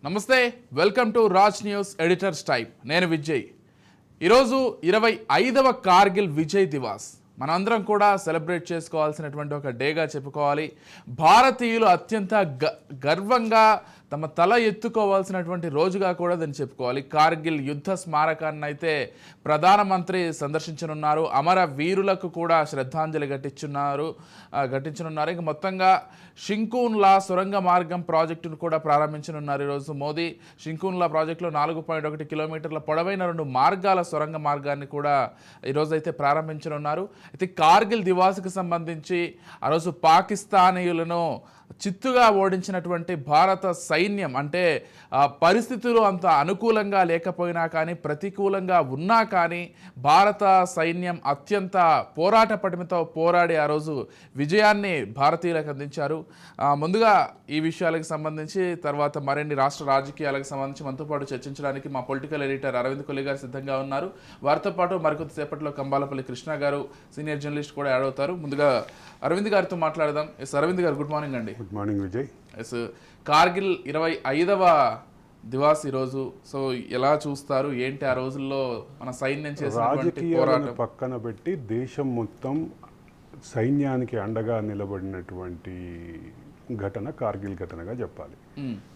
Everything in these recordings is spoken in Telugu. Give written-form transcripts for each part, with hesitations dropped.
నమస్తే, welcome to Raj news editors type. నేను విజయ్. ఈరోజు 25వ కార్గిల్ విజయ్ దివాస్ మనందరం కూడా సెలబ్రేట్ చేసుకోవాల్సినటువంటి ఒక డేగా చెప్పుకోవాలి. భారతీయులు అత్యంత గర్వంగా తమ తల ఎత్తుకోవాల్సినటువంటి రోజుగా కూడా దీన్ని చెప్పుకోవాలి. కార్గిల్ యుద్ధ స్మారకాన్ని అయితే ప్రధానమంత్రి సందర్శించనున్నారు. అమర వీరులకు కూడా శ్రద్ధాంజలి ఘటించనున్నారు. ఇక మొత్తంగా షింకూన్లా సొరంగ మార్గం ప్రాజెక్టును కూడా ప్రారంభించనున్నారు. ఈరోజు మోదీ షింకూన్లా ప్రాజెక్టులో 4.1 కిలోమీటర్ల పొడవైన 2 మార్గాల సొరంగ మార్గాన్ని కూడా ఈరోజు అయితే ప్రారంభించనున్నారు. అయితే కార్గిల్ దివాస్కి సంబంధించి ఆ రోజు పాకిస్తానీయులను చిత్తుగా ఓడించినటువంటి భారత సైన్యం, అంటే పరిస్థితులు అంత అనుకూలంగా లేకపోయినా కానీ, ప్రతికూలంగా ఉన్నా కానీ భారత సైన్యం అత్యంత పోరాట పటిమతో పోరాడి ఆ రోజు విజయాన్ని భారతీయులకు అందించారు. ముందుగా ఈ విషయాలకు సంబంధించి, తర్వాత మరిన్ని రాష్ట్ర రాజకీయాలకు సంబంధించి మనతో పాటు చర్చించడానికి మా పొలిటికల్ ఎడిటర్ అరవింద్ కొల్లి గారు సిద్ధంగా ఉన్నారు. వారితో పాటు మరికొద్దిసేపట్లో కంబాలపల్లి కృష్ణ గారు, సీనియర్ జర్నలిస్ట్ కూడా యాడ్ అవుతారు. ముందుగా అరవింద్ గారితో మాట్లాడదాం. ఎస్ అరవింద్ గారు, గుడ్ మార్నింగ్ అండి. Good morning Vijay. Yes, Kargil 25వ దివాస్ ఈరోజు. సో ఎలా చూస్తారు, ఏంటి ఆ రోజుల్లో మన సైన్యం చేసినటువంటి పోరాటం పక్కన పెట్టి దేశం మొత్తం సైన్యానికి అండగా నిలబడినటువంటి ఘటన కార్గిల్ ఘటనగా చెప్పాలి.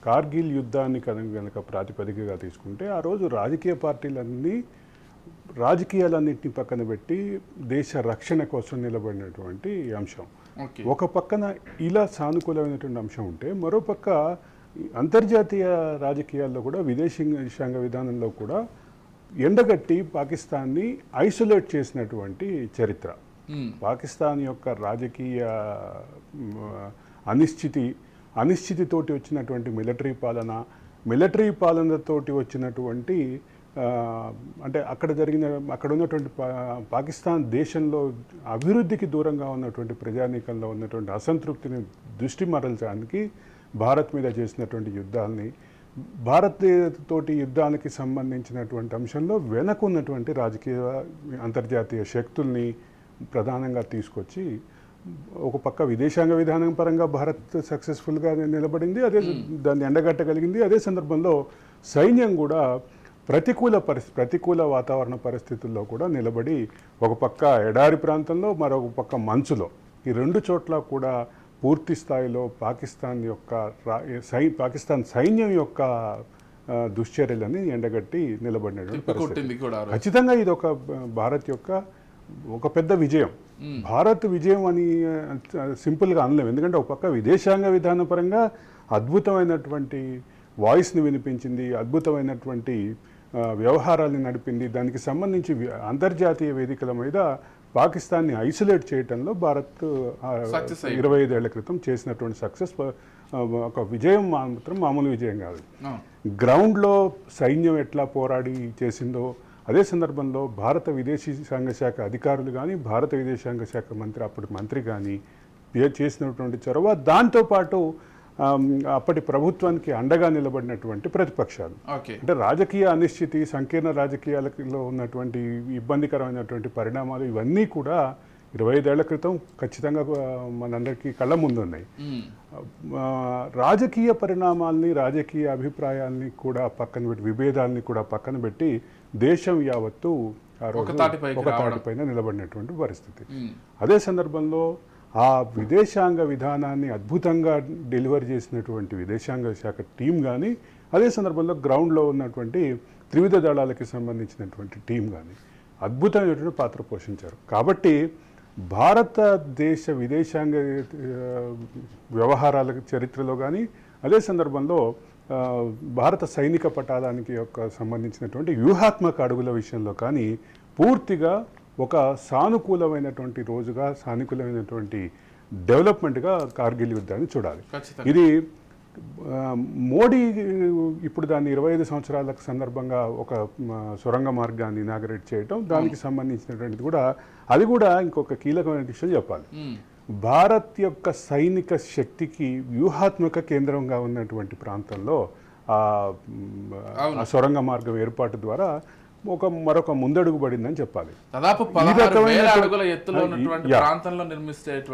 కార్గిల్ యుద్ధాన్ని కనుక ప్రాతిపదికగా తీసుకుంటే ఆ రోజు రాజకీయాలన్నింటినీ పక్కన పెట్టి దేశ రక్షణ కోసం నిలబడినటువంటి అంశం. ఒక పక్కన ఇలా సానుకూలమైనటువంటి అంశం ఉంటే, మరోపక్క అంతర్జాతీయ రాజకీయాల్లో కూడా విదేశాంగ విధానంలో కూడా ఎండగట్టి పాకిస్తాన్ని ఐసోలేట్ చేసినటువంటి చరిత్ర. పాకిస్తాన్ యొక్క రాజకీయ అనిశ్చితితోటి వచ్చినటువంటి మిలిటరీ పాలనతోటి వచ్చినటువంటి అంటే అక్కడ ఉన్నటువంటి పాకిస్తాన్ దేశంలో అభివృద్ధికి దూరంగా ఉన్నటువంటి ప్రజానీకంలో ఉన్నటువంటి అసంతృప్తిని దృష్టి మరల్చడానికి భారత్ మీద చేసినటువంటి భారత్ తోటి యుద్ధానికి సంబంధించినటువంటి అంశంలో వెనకున్నటువంటి రాజకీయ అంతర్జాతీయ శక్తుల్ని ప్రధానంగా తీసుకొచ్చి ఒక పక్క విదేశాంగ విధానం పరంగా భారత్ సక్సెస్ఫుల్గా నిలబడింది, దాన్ని ఎండగట్టగలిగింది. అదే సందర్భంలో సైన్యం కూడా ప్రతికూల వాతావరణ పరిస్థితుల్లో కూడా నిలబడి, ఒక పక్క ఎడారి ప్రాంతంలో, మరొక పక్క మంచులో, ఈ 2 చోట్ల కూడా పూర్తి స్థాయిలో పాకిస్తాన్ సైన్యం యొక్క దుశ్చర్యలని ఎండగట్టి నిలబడినటువంటి పరిస్థితి. ఖచ్చితంగా ఇది భారత్ యొక్క ఒక పెద్ద విజయం. భారత్ విజయం అని సింపుల్గా అనలేము, ఎందుకంటే ఒక పక్క విదేశాంగ విధాన పరంగా అద్భుతమైనటువంటి వాయిస్ని వినిపించింది, అద్భుతమైనటువంటి వ్యవహారాన్ని నడిపింది. దానికి సంబంధించి అంతర్జాతీయ వేదికల మీద పాకిస్తాన్ని ఐసోలేట్ చేయడంలో భారత్ 25 ఏళ్ల క్రితం చేసినటువంటి సక్సెస్ ఒక విజయం మాత్రం మామూలు విజయం కాదు. గ్రౌండ్లో సైన్యం ఎట్లా పోరాడి చేసిందో, అదే సందర్భంలో భారత విదేశాంగ శాఖ అధికారులు కానీ, భారత విదేశాంగ శాఖ అప్పటి మంత్రి కానీ చేసినటువంటి చొరవ, దాంతోపాటు అప్పటి ప్రభుత్వానికి అండగా నిలబడినటువంటి ప్రతిపక్షాలు, అంటే రాజకీయ అనిశ్చితి, సంకీర్ణ రాజకీయాలలో ఉన్నటువంటి ఇబ్బందికరమైనటువంటి పరిణామాలు, ఇవన్నీ కూడా 25 ఏళ్ల క్రితం ఖచ్చితంగా మనందరికీ కళ్ళ ముందున్నాయి. రాజకీయ పరిణామాల్ని, రాజకీయ అభిప్రాయాల్ని కూడా పక్కన పెట్టి, విభేదాల్ని కూడా పక్కన పెట్టి దేశం యావత్తు ఆ రోజు ఒక తాటిపైన నిలబడినటువంటి పరిస్థితి. అదే సందర్భంలో ఆ విదేశాంగ విధానాన్ని అద్భుతంగా డెలివర్ చేసినటువంటి విదేశాంగ శాఖ టీం కానీ, అదే సందర్భంలో గ్రౌండ్లో ఉన్నటువంటి త్రివిధ దళాలకి సంబంధించినటువంటి టీం కానీ అద్భుతమైనటువంటి పాత్ర పోషించారు. కాబట్టి భారతదేశ విదేశాంగ వ్యవహారాల చరిత్రలో కానీ, అదే సందర్భంలో భారత సైనిక పటాలానికి సంబంధించినటువంటి వ్యూహాత్మక అడుగుల విషయంలో కానీ పూర్తిగా ఒక సానుకూలమైనటువంటి రోజుగా, సానుకూలమైనటువంటి డెవలప్మెంట్గా కార్గిల్ యుద్ధాన్ని చూడాలి. ఇది మోడీ ఇప్పుడు దాన్ని 25 సంవత్సరాల సందర్భంగా ఒక సొరంగ మార్గాన్ని ఇనాగరేట్ చేయటం, దానికి సంబంధించినటువంటిది కూడా, అది కూడా ఇంకొక కీలకమైన విషయం చెప్పాలి. భారత్ యొక్క సైనిక శక్తికి వ్యూహాత్మక కేంద్రంగా ఉన్నటువంటి ప్రాంతంలో ఆ సొరంగ మార్గం ఏర్పాటు ద్వారా మరొక ముందడుగు పడిందని చెప్పాలి.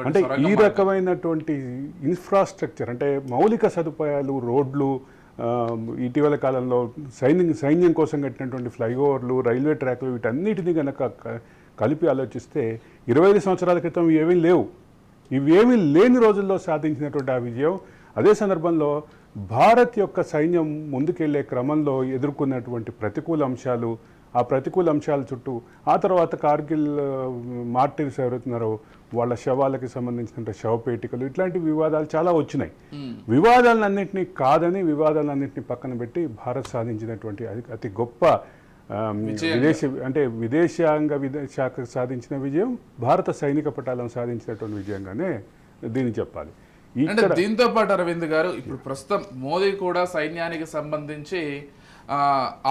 అంటే ఈ రకమైనటువంటి ఇన్ఫ్రాస్ట్రక్చర్, అంటే మౌలిక సదుపాయాలు, రోడ్లు, ఇటీవల కాలంలో సైన్యం కోసం కట్టినటువంటి ఫ్లైఓవర్లు, రైల్వే ట్రాక్లు వీటన్నిటిని కనుక కలిపి ఆలోచిస్తే 25 సంవత్సరాల క్రితం ఇవేమీ లేవు. ఇవేమీ లేని రోజుల్లో సాధించినటువంటి ఆ విజయం. అదే సందర్భంలో భారత్ యొక్క సైన్యం ముందుకెళ్లే క్రమంలో ఎదుర్కొన్నటువంటి ప్రతికూల అంశాలు, ఆ ప్రతికూల అంశాల చుట్టూ ఆ తర్వాత కార్గిల్ మార్టిర్స్ ఎవరుతున్నారో వాళ్ళ శవాలకి సంబంధించిన శవపేటికలు, ఇట్లాంటి వివాదాలు చాలా వచ్చినాయి. వివాదాలన్నింటినీ కాదని, వివాదాలన్నింటినీ పక్కన పెట్టి భారత్ సాధించినటువంటి అతి గొప్ప విదేశాంగ శాఖ సాధించిన విజయం భారత సైనిక పటాలను సాధించినటువంటి విజయంగానే దీన్ని చెప్పాలి. అంటే దీంతో పాటు అరవింద్ గారు, ఇప్పుడు ప్రస్తుతం మోదీ కూడా సైన్యానికి సంబంధించి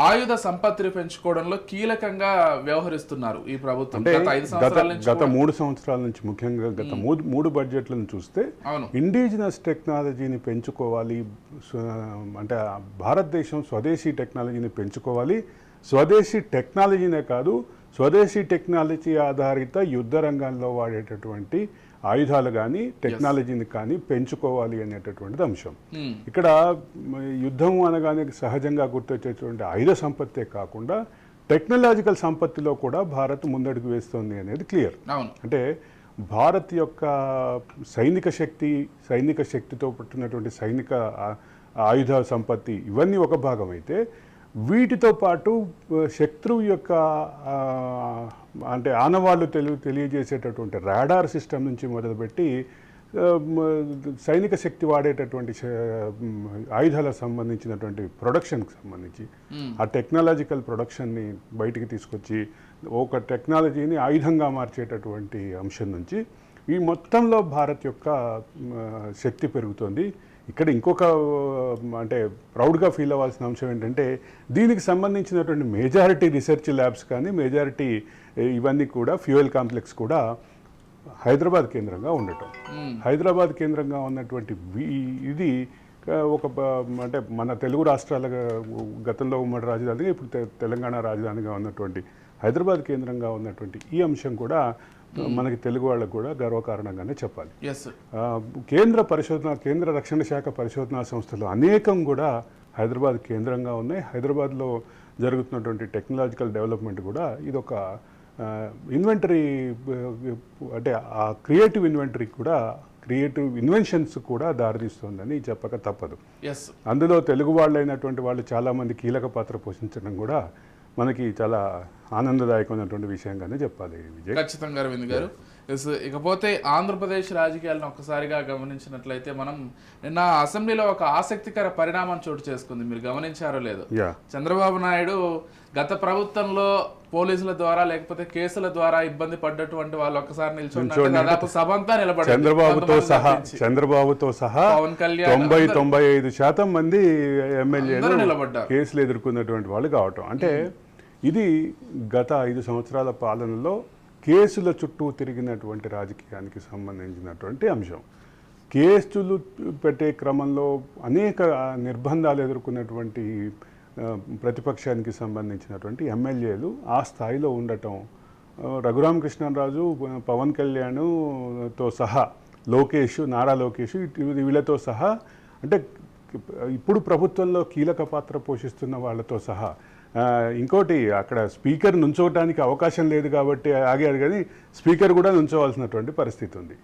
ఆయుధ సంపత్తిని పెంచుకోవడంలో కీలకంగా వ్యవహరిస్తున్నారు ఈ ప్రభుత్వం. గత 3 సంవత్సరాల నుంచి, ముఖ్యంగా గత 3 బడ్జెట్లను చూస్తే ఇండిజినస్ టెక్నాలజీని పెంచుకోవాలి, అంటే భారతదేశం స్వదేశీ టెక్నాలజీని పెంచుకోవాలి. స్వదేశీ టెక్నాలజీనే కాదు, స్వదేశీ టెక్నాలజీ ఆధారిత యుద్ధ రంగంలో వాడేటటువంటి ఆయుధాలు కానీ టెక్నాలజీని కానీ పెంచుకోవాలి అనేటటువంటిది అంశం. ఇక్కడ యుద్ధం అనగానే సహజంగా గుర్తొచ్చేటువంటి ఆయుధ సంపత్తే కాకుండా టెక్నాలజికల్ సంపత్తిలో కూడా భారత్ ముందడుగు వేస్తుంది అనేది క్లియర్. అంటే భారత్ యొక్క సైనిక శక్తితో పుట్టినటువంటి సైనిక ఆయుధ సంపత్తి ఇవన్నీ ఒక భాగం అయితే, వీటితో పాటు శత్రువు యొక్క అంటే ఆనవాళ్ళు తెలియజేసేటటువంటి రాడార్ సిస్టమ్ నుంచి మొదలుపెట్టి సైనిక శక్తి వాడేటటువంటి ఆయుధాలకు సంబంధించినటువంటి ప్రొడక్షన్కి సంబంధించి ఆ టెక్నాలజికల్ ప్రొడక్షన్ని బయటికి తీసుకొచ్చి ఒక టెక్నాలజీని ఆయుధంగా మార్చేటటువంటి అంశం నుంచి ఈ మొత్తంలో భారత్ యొక్క శక్తి పెరుగుతోంది. ఇక్కడ ఇంకొక అంటే ప్రౌడ్గా ఫీల్ అవ్వాల్సిన అంశం ఏంటంటే, దీనికి సంబంధించినటువంటి మేజారిటీ రీసెర్చ్ ల్యాబ్స్ కానీ మేజారిటీ ఇవన్నీ కూడా ఫ్యూయల్ కాంప్లెక్స్ కూడా హైదరాబాద్ కేంద్రంగా ఉండటం. హైదరాబాద్ కేంద్రంగా ఉన్నటువంటి ఇది ఒక అంటే మన తెలుగు రాష్ట్రాల గతంలో ఉమ్మడి రాజధానిగా, ఇప్పుడు తెలంగాణ రాజధానిగా ఉన్నటువంటి హైదరాబాద్ కేంద్రంగా ఉన్నటువంటి ఈ అంశం కూడా మనకి తెలుగు వాళ్ళకు కూడా గర్వకారణంగానే చెప్పాలి. కేంద్ర రక్షణ శాఖ పరిశోధనా సంస్థలు అనేకం కూడా హైదరాబాద్ కేంద్రంగా ఉన్నాయి. హైదరాబాద్లో జరుగుతున్నటువంటి టెక్నాలజికల్ డెవలప్మెంట్ కూడా ఇదొక ఇన్వెంటరీ, అంటే ఆ క్రియేటివ్ ఇన్వెన్షన్స్ కూడా దారితీస్తుందని చెప్పక తప్పదు. అందులో తెలుగు వాళ్ళైనటువంటి వాళ్ళు చాలామంది కీలక పాత్ర పోషించడం కూడా మనకి చాలా ఆనందదాయకమైనటువంటి విషయంగానే చెప్పాలి విజయ్. ఖచ్చితంగా అరవింద్ గారు. ఇకపోతే ఆంధ్రప్రదేశ్ రాజకీయాలను ఒక్కసారిగా గమనించినట్లయితే, మనం నిన్న అసెంబ్లీలో ఒక ఆసక్తికర పరిణామం చోటు చేసుకుంది. మీరు గమనించారో లేదో, చంద్రబాబు నాయుడు గత ప్రభుత్వంలో పోలీసుల ద్వారా లేకపోతే కేసుల ద్వారా ఇబ్బంది పడ్డటువంటి వాళ్ళు ఒక్కసారి నిల్చున్నారు. దాదాపు సభ అంతా నిలబడ్డారు. చంద్రబాబుతో సహా పవన్ కళ్యాణ్ 90-95% మంది ఎమ్మెల్యేలు నిలబడ్డారు, కేసులు ఎదుర్కొన్నటువంటి వాళ్ళు కావటం. అంటే ఇది గత 5 సంవత్సరాల పాలనలో కేసుల చుట్టూ తిరిగినటువంటి రాజకీయానికి సంబంధించినటువంటి అంశం. కేసులు పెట్టే క్రమంలో అనేక నిర్బంధాలు ఎదుర్కొన్నటువంటి ప్రతిపక్షానికి సంబంధించినటువంటి ఎమ్మెల్యేలు ఆ స్థాయిలో ఉండటం, రఘురామకృష్ణరాజు, పవన్ కళ్యాణ్తో సహా నారా లోకేష్ వీళ్ళతో సహా, అంటే ఇప్పుడు ప్రభుత్వంలో కీలక పాత్ర పోషిస్తున్న వాళ్ళతో సహా, ఇంకోటి అక్కడ స్పీకర్ నుంచోవటానికి అవకాశం లేదు కాబట్టి ఆగారు, కానీ స్పీకర్ కూడా నుంచోవాల్సినటువంటి పరిస్థితి ఉంది.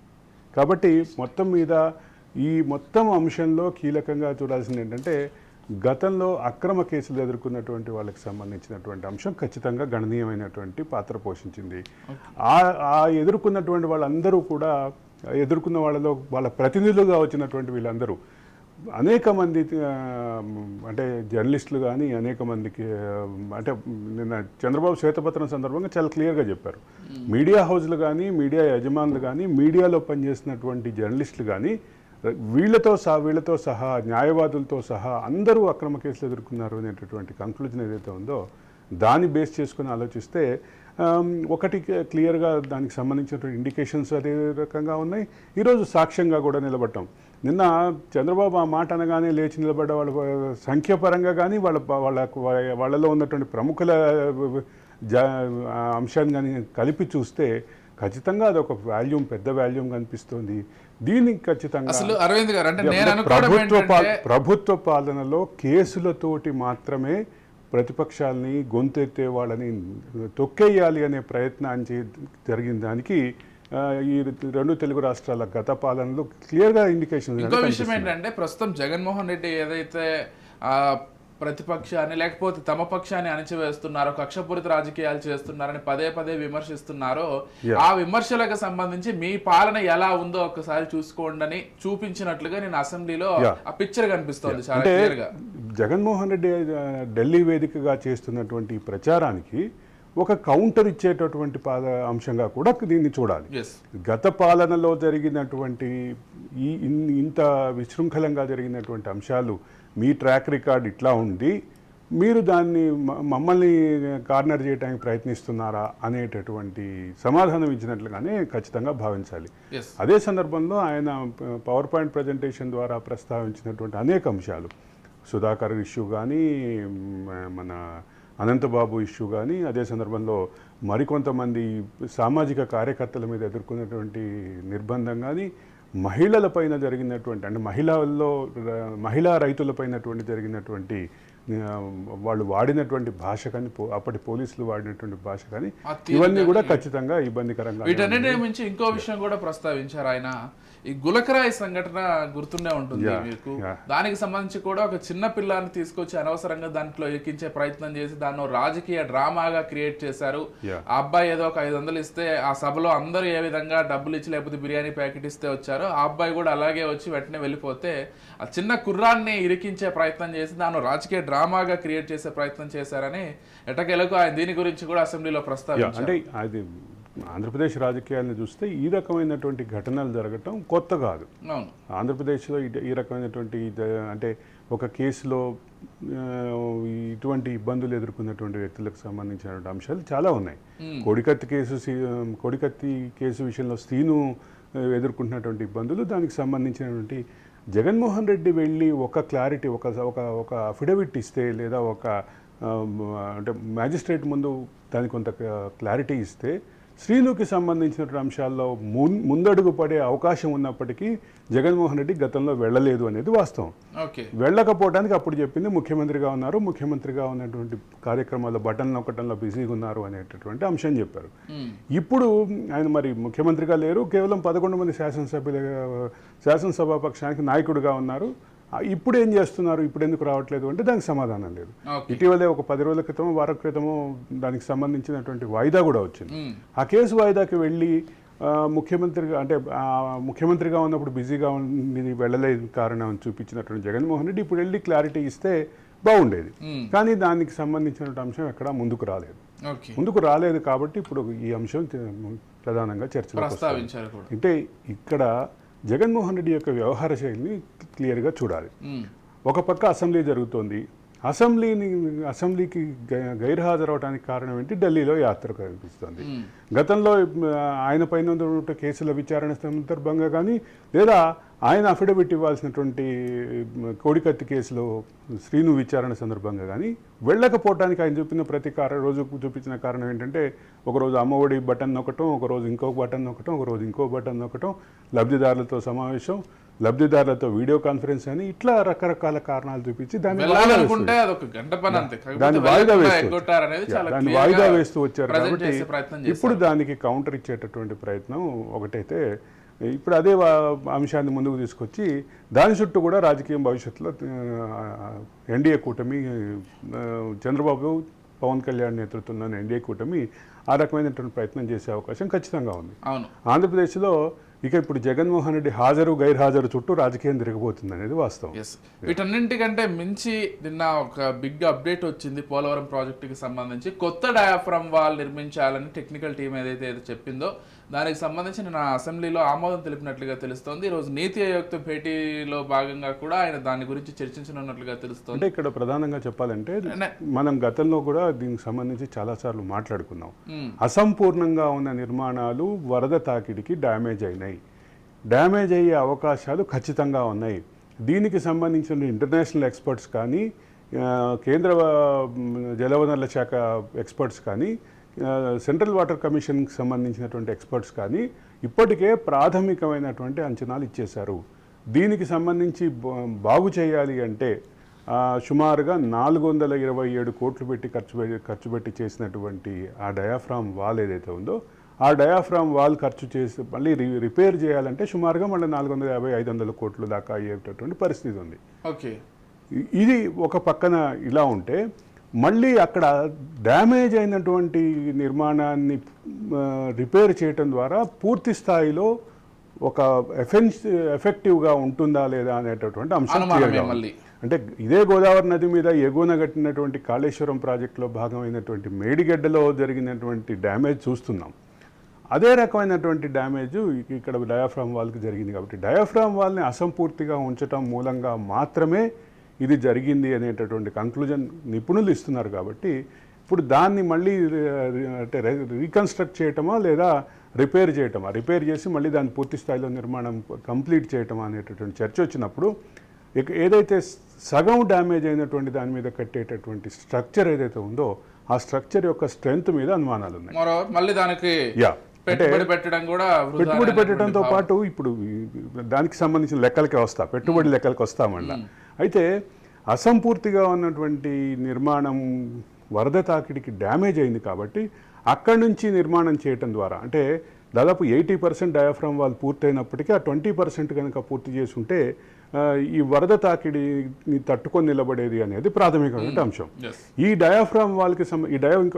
కాబట్టి మొత్తం మీద ఈ మొత్తం అంశంలో కీలకంగా చూడాల్సింది ఏంటంటే, గతంలో అక్రమ కేసులు ఎదుర్కొన్నటువంటి వాళ్ళకి సంబంధించినటువంటి అంశం ఖచ్చితంగా గణనీయమైనటువంటి పాత్ర పోషించింది. ఆ ఎదుర్కొన్నటువంటి వాళ్ళందరూ కూడా, ఎదుర్కొన్న వాళ్ళలో వాళ్ళ ప్రతినిధులుగా వచ్చినటువంటి వీళ్ళందరూ అనేక మంది, అంటే జర్నలిస్టులు కానీ అనేక మందికి, అంటే నిన్న చంద్రబాబు శ్వేతపత్రం సందర్భంగా చాలా క్లియర్గా చెప్పారు. మీడియా హౌస్లు కానీ, మీడియా యజమానులు కానీ, మీడియాలో పనిచేసినటువంటి జర్నలిస్టులు కానీ, వీళ్ళతో సహా న్యాయవాదులతో సహా అందరూ అక్రమ కేసులు ఎదుర్కొన్నారు అనేటటువంటి కంక్లూజన్ ఏదైతే ఉందో దాన్ని బేస్ చేసుకుని ఆలోచిస్తే ఒకటి క్లియర్గా దానికి సంబంధించినటువంటి ఇండికేషన్స్ అదే రకంగా ఉన్నాయి. ఈరోజు సాక్ష్యంగా కూడా నిలబడటం. నిన్న చంద్రబాబు ఆ మాట అనగానే లేచి నిలబడ్డ వాళ్ళ సంఖ్యాపరంగా కానీ వాళ్ళలో ఉన్నటువంటి ప్రముఖుల అంశాన్ని కానీ కలిపి చూస్తే ఖచ్చితంగా అదొక వాల్యూమ్, పెద్ద వాల్యూమ్ కనిపిస్తుంది. దీనికి ఖచ్చితంగా అసలు అరవింద్ గారు అంటే నేను అనుకోవడం ఏంటంటే ప్రభుత్వ పాలనలో కేసులతోటి మాత్రమే ప్రతిపక్షాలని గొంతెత్తే వాళ్ళని తొక్కేయాలి అనే ప్రయత్నాన్ని జరిగిన దానికి ఈ రెండు తెలుగు రాష్ట్రాల గత పాలనలో క్లియర్గా ఇండికేషన్. ఇంకో విషయం ఏంటంటే ప్రస్తుతం జగన్మోహన్ రెడ్డి ఏదైతే ప్రతిపక్షాన్ని లేకపోతే తమ పక్షాన్ని అణచివేస్తున్నారో, కక్షపూరిత రాజకీయాలు చేస్తున్నారని పదే పదే విమర్శిస్తున్నారో, ఆ విమర్శలకు సంబంధించి మీ పాలన ఎలా ఉందో ఒకసారి చూసుకోండి అని చూపించినట్లుగా నేను అసెంబ్లీలో ఆ పిక్చర్ కనిపిస్తోంది చాలా క్లియర్ గా. జగన్మోహన్ రెడ్డి ఢిల్లీ వేదికగా చేస్తున్నటువంటి ప్రచారానికి ఒక కౌంటర్ ఇచ్చేటటువంటి అంశంగా కూడా దీన్ని చూడాలి. గత పాలనలో జరిగినటువంటి ఇంత విశృంఖలంగా జరిగినటువంటి అంశాలు, మీ ట్రాక్ రికార్డ్ ఇట్లా ఉండి మీరు దాన్ని మమ్మల్ని కార్నర్ చేయడానికి ప్రయత్నిస్తున్నారా అనేటటువంటి సమాధానం ఇచ్చినట్లుగానే ఖచ్చితంగా భావించాలి. అదే సందర్భంలో ఆయన పవర్ పాయింట్ ప్రజెంటేషన్ ద్వారా ప్రస్తావించినటువంటి అనేక అంశాలు, సుధాకర్ ఇష్యూ కానీ, మన అనంతబాబు ఇష్యూ కానీ, అదే సందర్భంలో మరికొంతమంది సామాజిక కార్యకర్తల మీద ఎదుర్కొన్నటువంటి నిర్బంధం కానీ, మహిళలపైన జరిగినటువంటి అంటే మహిళా రైతులపైనటువంటి జరిగినటువంటి వాళ్ళు వాడినటువంటి భాష కానీ, అప్పటి పోలీసులు వాడినటువంటి భాష కానీ, ఇవన్నీ కూడా ఖచ్చితంగా ఇబ్బందికరంగా. వీటన్నిటి నుంచి ఇంకో విషయం కూడా ప్రస్తావించారు ఆయన. ఈ గులకరాయి సంఘటన గుర్తుండే ఉంటుంది మీకు. దానికి సంబంధించి కూడా ఒక చిన్న పిల్లాన్ని తీసుకొచ్చి అనవసరంగా దాంట్లో ఎక్కించే ప్రయత్నం చేసి దాన్ని రాజకీయ డ్రామాగా క్రియేట్ చేశారు. ఆ అబ్బాయి ఏదో ఒక 500 ఇస్తే ఆ సభలో అందరూ ఏ విధంగా డబ్బులు ఇచ్చి లేకపోతే బిర్యానీ ప్యాకెట్ ఇస్తే వచ్చారో ఆ అబ్బాయి కూడా అలాగే వచ్చి వెంటనే వెళ్ళిపోతే ఆ చిన్న కుర్రాన్ని ఇరికించే ప్రయత్నం చేసి దాన్ని రాజకీయ డ్రామాగా క్రియేట్ చేసే ప్రయత్నం చేశారని ఎటకెలకు ఆయన దీని గురించి కూడా అసెంబ్లీలో ప్రస్తావించారు. అంటే అది ఆంధ్రప్రదేశ్ రాజకీయాలను చూస్తే ఈ రకమైనటువంటి ఘటనలు జరగటం కొత్త కాదు. ఆంధ్రప్రదేశ్లో ఈ రకమైనటువంటి అంటే ఒక కేసులో ఇటువంటి ఇబ్బందులు ఎదుర్కొన్నటువంటి వ్యక్తులకు సంబంధించినటువంటి అంశాలు చాలా ఉన్నాయి. కోడికత్తి కేసు విషయంలో శ్రీను ఎదుర్కొంటున్నటువంటి ఇబ్బందులు, దానికి సంబంధించినటువంటి జగన్మోహన్ రెడ్డి వెళ్ళి ఒక క్లారిటీ, ఒక అఫిడవిట్ ఇస్తే లేదా ఒక అంటే మ్యాజిస్ట్రేట్ ముందు దానికి కొంత క్లారిటీ ఇస్తే శ్రీనుకి సంబంధించినటువంటి అంశాల్లో ముందడుగు పడే అవకాశం ఉన్నప్పటికీ జగన్మోహన్ రెడ్డి గతంలో వెళ్ళలేదు అనేది వాస్తవం. వెళ్ళకపోవడానికి అప్పుడు చెప్పింది ముఖ్యమంత్రిగా ఉన్నారు, ముఖ్యమంత్రిగా ఉన్నటువంటి కార్యక్రమాల్లో బటన్ నొక్కటంలో బిజీగా ఉన్నారు అనేటటువంటి అంశం చెప్పారు. ఇప్పుడు ఆయన మరి ముఖ్యమంత్రిగా లేరు, కేవలం 11 మంది శాసనసభా పక్షానికి నాయకుడిగా ఉన్నారు. ఇప్పుడు ఏం చేస్తున్నారు, ఇప్పుడు ఎందుకు రావట్లేదు అంటే దానికి సమాధానం లేదు. ఇటీవలే ఒక 10 రోజుల క్రితమో వారం క్రితమో దానికి సంబంధించినటువంటి వాయిదా కూడా వచ్చింది. ఆ కేసు వాయిదాకి వెళ్ళి ముఖ్యమంత్రిగా ఉన్నప్పుడు బిజీగా ఉంది, వెళ్ళలేదు కారణం అని చూపించినటువంటి జగన్మోహన్ రెడ్డి ఇప్పుడు వెళ్ళి క్లారిటీ ఇస్తే బాగుండేది. కానీ దానికి సంబంధించినటువంటి అంశం ఎక్కడ ముందుకు రాలేదు. కాబట్టి ఇప్పుడు ఈ అంశం ప్రధానంగా చర్చలో అంటే ఇక్కడ జగన్మోహన్ రెడ్డి యొక్క వ్యవహార శైలిని క్లియర్గా చూడాలి. ఒక పక్క అసెంబ్లీ జరుగుతోంది, అసెంబ్లీకి గైర్హాజరవడానికి కారణం ఏంటి? ఢిల్లీలో యాత్ర కనిపిస్తుంది. గతంలో ఆయన పైన కేసుల విచారణ సందర్భంగా కానీ లేదా ఆయన అఫిడవిట్ ఇవ్వాల్సినటువంటి కోడికత్తి కేసులో శ్రీను విచారణ సందర్భంగా కానీ వెళ్ళకపోవడానికి ఆయన చూపిన రోజు చూపించిన కారణం ఏంటంటే ఒకరోజు అమ్మఒడి బటన్ నొక్కటం, ఒకరోజు ఇంకొక బటన్ నొక్కటం, ఒకరోజు ఇంకో బటన్ నొక్కటం, లబ్ధిదారులతో సమావేశం, లబ్ధిదారులతో వీడియో కాన్ఫరెన్స్ అని ఇట్లా రకరకాల కారణాలు చూపించి దాన్ని వాయిదా వేస్తూ వచ్చారు. కాబట్టి ఇప్పుడు దానికి కౌంటర్ ఇచ్చేటటువంటి ప్రయత్నం ఒకటైతే ఇప్పుడు అదే అంశాన్ని ముందుకు తీసుకొచ్చి దాని చుట్టూ కూడా రాజకీయ భవిష్యత్తులో ఎన్డీఏ కూటమి, చంద్రబాబు పవన్ కళ్యాణ్ నేతృత్వంలోని ఎన్డీఏ కూటమి ఆ రకమైనటువంటి ప్రయత్నం చేసే అవకాశం ఖచ్చితంగా ఉంది. ఆంధ్రప్రదేశ్లో ఇక ఇప్పుడు జగన్మోహన్ రెడ్డి గైర్హాజరు చుట్టూ రాజకీయం తిరగబోతుంది అనేది వాస్తవం. వీటన్నింటికంటే మించి నిన్న ఒక బిగ్ అప్డేట్ వచ్చింది. పోలవరం ప్రాజెక్టుకి సంబంధించి కొత్త డయాఫ్రమ్ వాల్ నిర్మించాలని టెక్నికల్ టీం ఏదైతే చెప్పిందో దానికి సంబంధించి నిన్న అసెంబ్లీలో ఆమోదం తెలిపినట్లుగా తెలుస్తోంది. ఈరోజు నీతి ఆయోగ్తో భేటీలో భాగంగా కూడా ఆయన దాని గురించి చర్చించనున్నట్లుగా తెలుస్తోంది. అంటే ఇక్కడ ప్రధానంగా చెప్పాలంటే మనం గతంలో కూడా దీనికి సంబంధించి చాలాసార్లు మాట్లాడుకున్నాం. అసంపూర్ణంగా ఉన్న నిర్మాణాలు వరద తాకిడికి డ్యామేజ్ అయినాయి, డ్యామేజ్ అయ్యే అవకాశాలు ఖచ్చితంగా ఉన్నాయి. దీనికి సంబంధించిన ఇంటర్నేషనల్ ఎక్స్పర్ట్స్ కానీ, కేంద్ర జలవనరుల శాఖ ఎక్స్పర్ట్స్ కానీ సెంట్రల్ వాటర్ కమిషన్కి సంబంధించినటువంటి ఎక్స్పర్ట్స్ కానీ ఇప్పటికే ప్రాథమికమైనటువంటి అంచనాలు ఇచ్చేశారు. దీనికి సంబంధించి బాగు చేయాలి అంటే సుమారుగా 427 కోట్లు పెట్టి ఖర్చు పెట్టి చేసినటువంటి ఆ డయాఫ్రామ్ వాల్ ఏదైతే ఉందో ఆ డయాఫ్రామ్ వాల్ ఖర్చు చేసి మళ్ళీ రిపేర్ చేయాలంటే సుమారుగా మళ్ళీ 450-500 కోట్లు దాకా అయ్యేటటువంటి పరిస్థితి ఉంది. ఓకే, ఇది ఒక పక్కన ఇలా ఉంటే మళ్ళీ అక్కడ డ్యామేజ్ అయినటువంటి నిర్మాణాన్ని రిపేర్ చేయటం ద్వారా పూర్తి స్థాయిలో ఒక ఎఫెక్టివ్గా ఉంటుందా లేదా అనేటటువంటి అంశం క్లియర్గా ఉంది. అంటే ఇదే గోదావరి నది మీద ఎగువన కట్టినటువంటి కాళేశ్వరం ప్రాజెక్టులో భాగమైనటువంటి మేడిగడ్డలో జరిగినటువంటి డ్యామేజ్ చూస్తున్నాం. అదే రకమైనటువంటి డ్యామేజ్ ఇక్కడ డయాఫ్రామ్ వాల్కి జరిగింది. కాబట్టి డయాఫ్రామ్ వాల్ని అసంపూర్తిగా ఉంచటం మూలంగా మాత్రమే ఇది జరిగింది అనేటటువంటి కంక్లూజన్ నిపుణులు ఇస్తున్నారు. కాబట్టి ఇప్పుడు దాన్ని మళ్ళీ అంటే రీకన్స్ట్రక్ట్ చేయటమా లేదా రిపేర్ చేయటమా, రిపేర్ చేసి మళ్ళీ దాన్ని పూర్తి స్థాయిలో నిర్మాణం కంప్లీట్ చేయటమా అనేటటువంటి చర్చ వచ్చినప్పుడు ఏదైతే సగం డ్యామేజ్ అయినటువంటి దాని మీద కట్టేటటువంటి స్ట్రక్చర్ ఏదైతే ఉందో ఆ స్ట్రక్చర్ యొక్క స్ట్రెంగ్త్ మీద అనుమానాలు ఉన్నాయి. మళ్ళీ దానికి పెట్టుబడి పెట్టడంతో పాటు ఇప్పుడు దానికి సంబంధించిన లెక్కలకి పెట్టుబడి లెక్కలకి వస్తామన్నా. అయితే అసంపూర్తిగా ఉన్నటువంటి నిర్మాణం వరద తాకిడికి డ్యామేజ్ అయింది కాబట్టి అక్కడి నుంచి నిర్మాణం చేయటం ద్వారా అంటే దాదాపు 80% డయాఫ్రామ్ వాల్ పూర్తయినప్పటికీ ఆ 20% కనుక పూర్తి చేసి ఉంటే ఈ వరద తాకిడిని తట్టుకొని నిలబడేది అనేది ప్రాథమికమైన అంశం. ఈ డయాఫ్రామ్ వాల్కి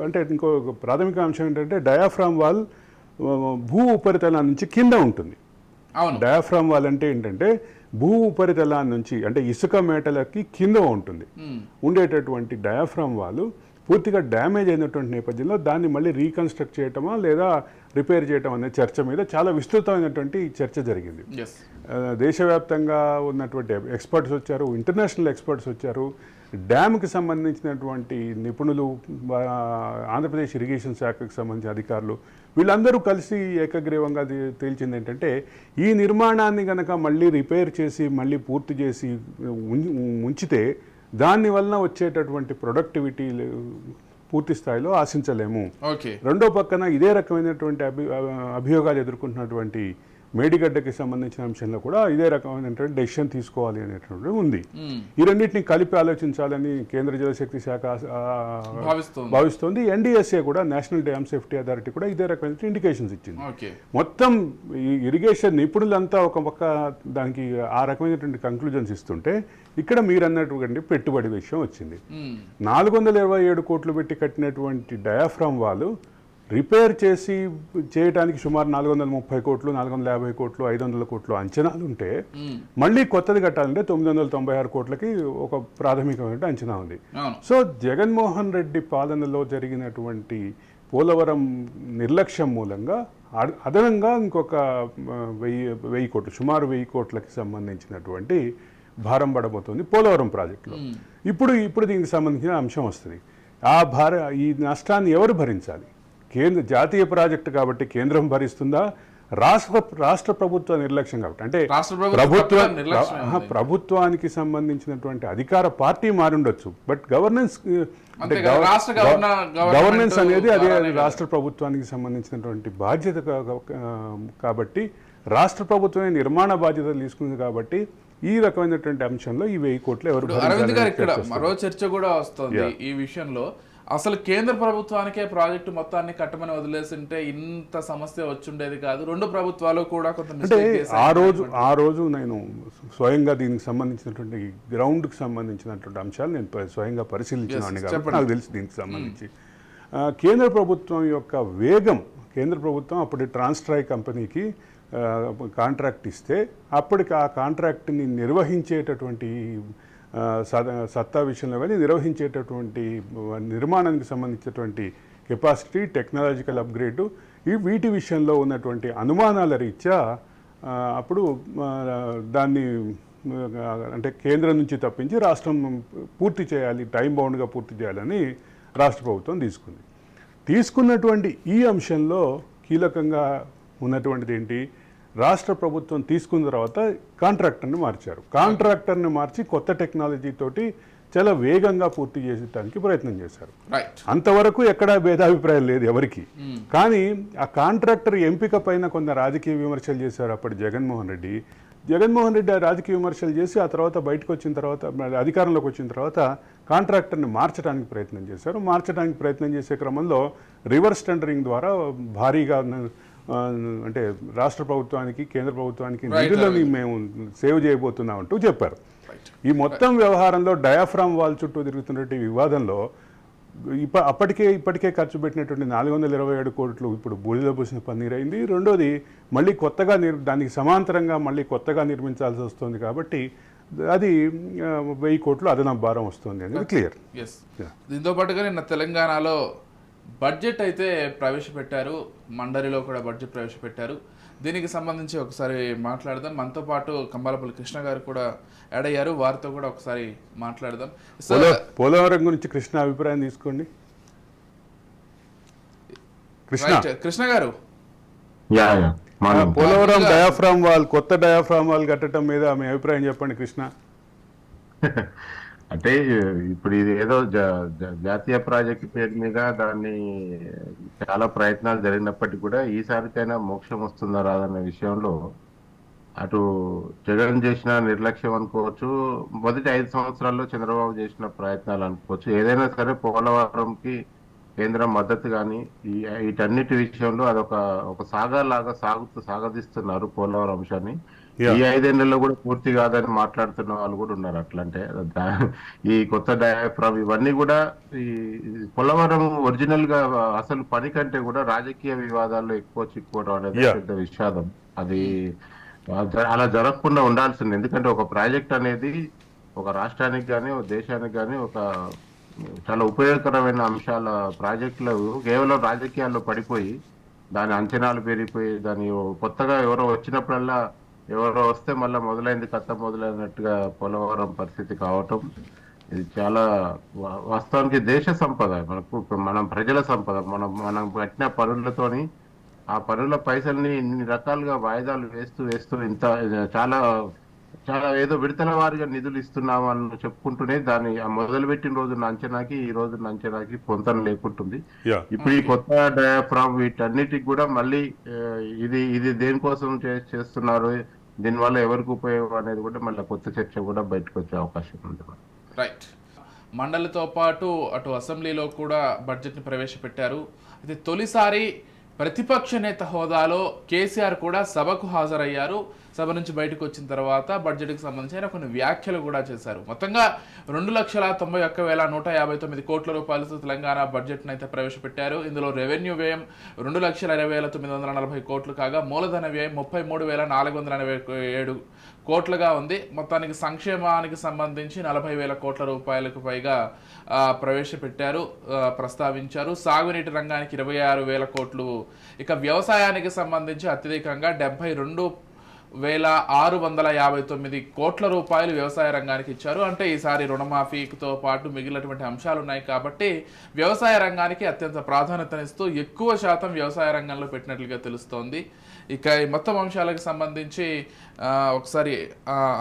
అంటే ఇంకో ప్రాథమిక అంశం ఏంటంటే డయాఫ్రామ్ వాల్ భూ ఉపరితలం నుంచి కింద ఉంటుంది. డయాఫ్రామ్ వాల్ అంటే ఏంటంటే భూ ఉపరితలాన్ని నుంచి అంటే ఇసుక మేటలకి కింద ఉంటుంది ఉండేటటువంటి డయాఫ్రామ్ వాల్ పూర్తిగా డ్యామేజ్ అయినటువంటి నేపథ్యంలో దాన్ని మళ్ళీ రీకన్స్ట్రక్ట్ చేయటమా లేదా రిపేర్ చేయటం అనే చర్చ మీద చాలా విస్తృతమైనటువంటి చర్చ జరిగింది. దేశవ్యాప్తంగా ఉన్నటువంటి ఎక్స్పర్ట్స్ వచ్చారు, ఇంటర్నేషనల్ ఎక్స్పర్ట్స్ వచ్చారు, డ్యామ్కి సంబంధించినటువంటి నిపుణులు, ఆంధ్రప్రదేశ్ ఇరిగేషన్ శాఖకు సంబంధించిన అధికారులు వీళ్ళందరూ కలిసి ఏకగ్రీవంగా తేల్చింది ఏంటంటే ఈ నిర్మాణాన్ని కనుక మళ్ళీ రిపేర్ చేసి మళ్ళీ పూర్తి చేసి ఉంచితే దానివల్ల వచ్చేటటువంటి ప్రొడక్టివిటీ పూర్తి స్థాయిలో ఆశించలేము. రెండో పక్కన ఇదే రకమైనటువంటి అభియోగాలు ఎదుర్కొంటున్నటువంటి మేడిగడ్డకి సంబంధించిన అంశంలో కూడా ఇదే రకమైనటువంటి డెసిషన్ తీసుకోవాలి అనేటువంటి ఉంది. ఈ రెండింటిని కలిపి ఆలోచించాలని కేంద్ర జలశక్తి శాఖ భావిస్తోంది. ఎన్డీఎస్ఏ కూడా నేషనల్ డ్యామ్ సేఫ్టీ అథారిటీ కూడా ఇదే రకమైన ఇండికేషన్స్ ఇచ్చింది. మొత్తం ఈ ఇరిగేషన్ నిపుణులంతా ఒక పక్క దానికి ఆ రకమైనటువంటి కంక్లూజన్స్ ఇస్తుంటే ఇక్కడ మీరు అన్నటువంటి పెట్టుబడి విషయం వచ్చింది. 427 కోట్లు పెట్టి కట్టినటువంటి డయాఫ్రామ్ వాల్ రిపేర్ చేయడానికి సుమారు 430 కోట్లు, 450 కోట్లు, 500 కోట్లు అంచనాలు ఉంటే మళ్ళీ కొత్తది కట్టాలంటే 996 కోట్లకి ఒక ప్రాథమికమైన అంచనా ఉంది. సో జగన్మోహన్ రెడ్డి పాలనలో జరిగినటువంటి పోలవరం నిర్లక్ష్యం మూలంగా అదనంగా ఇంకొక 1000 కోట్లు, సుమారు 1000 కోట్లకి సంబంధించినటువంటి భారం పడబోతుంది పోలవరం ప్రాజెక్టులో. ఇప్పుడు దీనికి సంబంధించిన అంశం వస్తుంది. ఈ నష్టాన్ని ఎవరు భరించాలి? జాతీయ ప్రాజెక్టు కాబట్టి కేంద్రం భరిస్తుందా, రాష్ట్ర ప్రభుత్వ నిర్లక్ష్యం కాబట్టి అంటే ప్రభుత్వానికి సంబంధించినటువంటి అధికార పార్టీ మారుండొచ్చు, బట్ గవర్నెన్స్ అనేది అదే రాష్ట్ర ప్రభుత్వానికి సంబంధించినటువంటి బాధ్యత కాబట్టి రాష్ట్ర ప్రభుత్వమే నిర్మాణ బాధ్యత తీసుకుంది కాబట్టి ఈ రకమైనటువంటి అంశంలో ఈ 1000 కోట్లు ఎవరు. అరవింద్ గారు, ఇక్కడ మరో చర్చ కూడా వస్తుంది ఈ విషయంలో. అసలు కేంద్ర ప్రభుత్వానికే ప్రాజెక్టు మొత్తాన్ని కట్టమని వదిలేసింటే ఇంత సమస్య వచ్చుండేది కాదు. రెండు ప్రభుత్వాలు కూడా కొంత అంటే ఆ రోజు నేను స్వయంగా దీనికి సంబంధించినటువంటి గ్రౌండ్కి సంబంధించినటువంటి అంశాలు నేను స్వయంగా పరిశీలించినాను కాబట్టి నాకు తెలిసి దీనికి సంబంధించి కేంద్ర ప్రభుత్వం యొక్క వేగం, కేంద్ర ప్రభుత్వం అప్పటి ట్రాన్స్ట్రాయ్ కంపెనీకి కాంట్రాక్ట్ ఇస్తే అప్పటికి ఆ కాంట్రాక్ట్ని నిర్వహించేటటువంటి సత్తా విషయంలో కానీ నిర్వహించేటటువంటి నిర్మాణానికి సంబంధించినటువంటి కెపాసిటీ, టెక్నాలజికల్ అప్గ్రేడ్ వీటి విషయంలో ఉన్నటువంటి అనుమానాల రీత్యా అప్పుడు దాన్ని అంటే కేంద్రం నుంచి తప్పించి రాష్ట్రం పూర్తి చేయాలి, టైం బౌండ్గా పూర్తి చేయాలని రాష్ట్ర ప్రభుత్వం తీసుకున్నటువంటి ఈ అంశంలో కీలకంగా ఉన్నటువంటిది ఏంటి? రాష్ట్ర ప్రభుత్వం తీసుకున్న తర్వాత కాంట్రాక్టర్ని మార్చారు. కాంట్రాక్టర్ని మార్చి కొత్త టెక్నాలజీ తోటి చాలా వేగంగా పూర్తి చేసేటానికి ప్రయత్నం చేశారు. రైట్. అంతవరకు ఎక్కడా భేదాభిప్రాయం లేదు ఎవరికి. కానీ ఆ కాంట్రాక్టర్ ఎంపిక పైన కొంత రాజకీయ విమర్శలు చేశారు అప్పటి జగన్మోహన్ రెడ్డి ఆ రాజకీయ విమర్శలు చేసి ఆ తర్వాత బయటకు వచ్చిన తర్వాత అధికారంలోకి వచ్చిన తర్వాత కాంట్రాక్టర్ని మార్చడానికి ప్రయత్నం చేసే క్రమంలో రివర్స్ టెండరింగ్ ద్వారా భారీగా అంటే రాష్ట్ర ప్రభుత్వానికి కేంద్ర ప్రభుత్వానికి నిధులని మేము సేవ్ చేయబోతున్నామంటూ చెప్పారు. ఈ మొత్తం వ్యవహారంలో డయాఫ్రామ్ వాల్ చుట్టూ తిరుగుతున్నటువంటి వివాదంలో ఇప్పటికే ఖర్చు పెట్టినటువంటి 427 కోట్లు ఇప్పుడు బూడిద పూసిన పన్నీర్ అయింది. రెండోది మళ్ళీ కొత్తగా దానికి సమాంతరంగా మళ్ళీ కొత్తగా నిర్మించాల్సి వస్తుంది కాబట్టి అది 1000 కోట్లు అదనపు భారం వస్తుంది అనేది క్లియర్. దీంతో పాటుగా నిన్న తెలంగాణలో బడ్జెట్ అయితే ప్రవేశపెట్టారు, మండలిలో కూడా బడ్జెట్ ప్రవేశపెట్టారు. దీనికి సంబంధించి ఒకసారి మాట్లాడదాం. మనతో పాటు కంబాలపల్లి కృష్ణ గారు కూడా యాడ్ అయ్యారు, వారితో కూడా ఒకసారి మాట్లాడదాం. పోలవరం గురించి కృష్ణ అభిప్రాయం తీసుకోండి. కృష్ణ గారు, పోలవరం డయాఫ్రామ్ వాల్, కొత్త డయాఫ్రామ్ వాల్ కట్టడం మీద మీ అభిప్రాయం చెప్పండి కృష్ణ. అంటే ఇప్పుడు ఇది ఏదో జాతీయ ప్రాజెక్టు పేరు మీద దాన్ని చాలా ప్రయత్నాలు జరిగినప్పటికీ కూడా ఈసారికైనా మోక్షం వస్తుందా రాదన్న విషయంలో అటు జగన్ చేసిన నిర్లక్ష్యం అనుకోవచ్చు, మొదటి 5 సంవత్సరాల్లో చంద్రబాబు చేసిన ప్రయత్నాలు అనుకోవచ్చు. ఏదైనా సరే పోలవరంకి కేంద్రం మద్దతు కానీ వీటన్నిటి విషయంలో అదొక సాగాలాగా సాగదీస్తున్నారు పోలవరం అంశాన్ని. ఈ 5 ఏళ్లలో కూడా పూర్తి కాదని మాట్లాడుతున్న వాళ్ళు కూడా ఉన్నారు. అట్లంటే ఈ కొత్త డయాఫ్రామ్ ఇవన్నీ కూడా ఈ పోలవరం ఒరిజినల్ గా అసలు పని కంటే కూడా రాజకీయ వివాదాల్లో ఎక్కువ చిక్కుకోవడం అనేది పెద్ద విషాదం. అది అలా జరగకుండా ఉండాల్సింది. ఎందుకంటే ఒక ప్రాజెక్ట్ అనేది ఒక రాష్ట్రానికి కానీ ఒక దేశానికి కానీ ఒక చాలా ఉపయోగకరమైన అంశాల ప్రాజెక్టులు కేవలం రాజకీయాల్లో పడిపోయి దాని అంచనాలు పెరిగిపోయి దాని కొత్తగా ఎవరో వచ్చినప్పుడల్లా ఎవరో వస్తే మళ్ళీ మొదలైంది కథ మొదలైనట్టుగా పోలవరం పరిస్థితి కావటం ఇది చాలా వాస్తవానికి దేశ సంపద, మనం ప్రజల సంపద. మనం కట్టిన పనులతోని ఆ పనుల పైసల్ని ఇన్ని రకాలుగా వాయిదాలు వేస్తూ ఇంత చాలా చాలా ఏదో విడతల వారిగా నిధులు ఇస్తున్నాము అని చెప్పుకుంటూనే దాన్ని మొదలుపెట్టిన రోజున అంచనాకి ఈ రోజున అంచనాకి పొంతన లేకుంటుంది. ఇప్పుడు ఈ కొత్త డయాఫ్రామ్ వీటన్నిటికి కూడా మళ్ళీ ఇది దేనికోసం చేస్తున్నారు, దీనివల్ల ఎవరికి ఉపయోగం అనేది కూడా మళ్ళీ కొత్త చర్చ కూడా బయటకు వచ్చే అవకాశం ఉంది. రైట్. మండలితో పాటు అటు అసెంబ్లీలో కూడా బడ్జెట్ని ప్రవేశపెట్టారు. అయితే తొలిసారి ప్రతిపక్ష నేత హోదాలో కేసీఆర్ కూడా సభకు హాజరయ్యారు. సభ నుంచి బయటకు వచ్చిన తర్వాత బడ్జెట్కి సంబంధించిన కొన్ని వ్యాఖ్యలు కూడా చేశారు. మొత్తంగా 2,91,159 కోట్ల రూపాయలతో తెలంగాణ బడ్జెట్ను అయితే ప్రవేశపెట్టారు. ఇందులో రెవెన్యూ వ్యయం 2,20,940 కోట్లు కాగా మూలధన వ్యయం 33,487 కోట్లుగా ఉంది. మొత్తానికి సంక్షేమానికి సంబంధించి 40,000 కోట్ల రూపాయలకు పైగా ప్రస్తావించారు. సాగునీటి రంగానికి 26,000 కోట్లు, ఇక వ్యవసాయానికి సంబంధించి అత్యధికంగా 72,659 కోట్ల రూపాయలు వ్యవసాయ రంగానికి ఇచ్చారు. అంటే ఈసారి రుణమాఫీతో పాటు మిగిలినటువంటి అంశాలు ఉన్నాయి కాబట్టి వ్యవసాయ రంగానికి అత్యంత ప్రాధాన్యతనిస్తూ ఎక్కువ శాతం వ్యవసాయ రంగంలో పెట్టినట్లుగా తెలుస్తోంది. ఇక ఈ మొత్తం అంశాలకు సంబంధించి ఒకసారి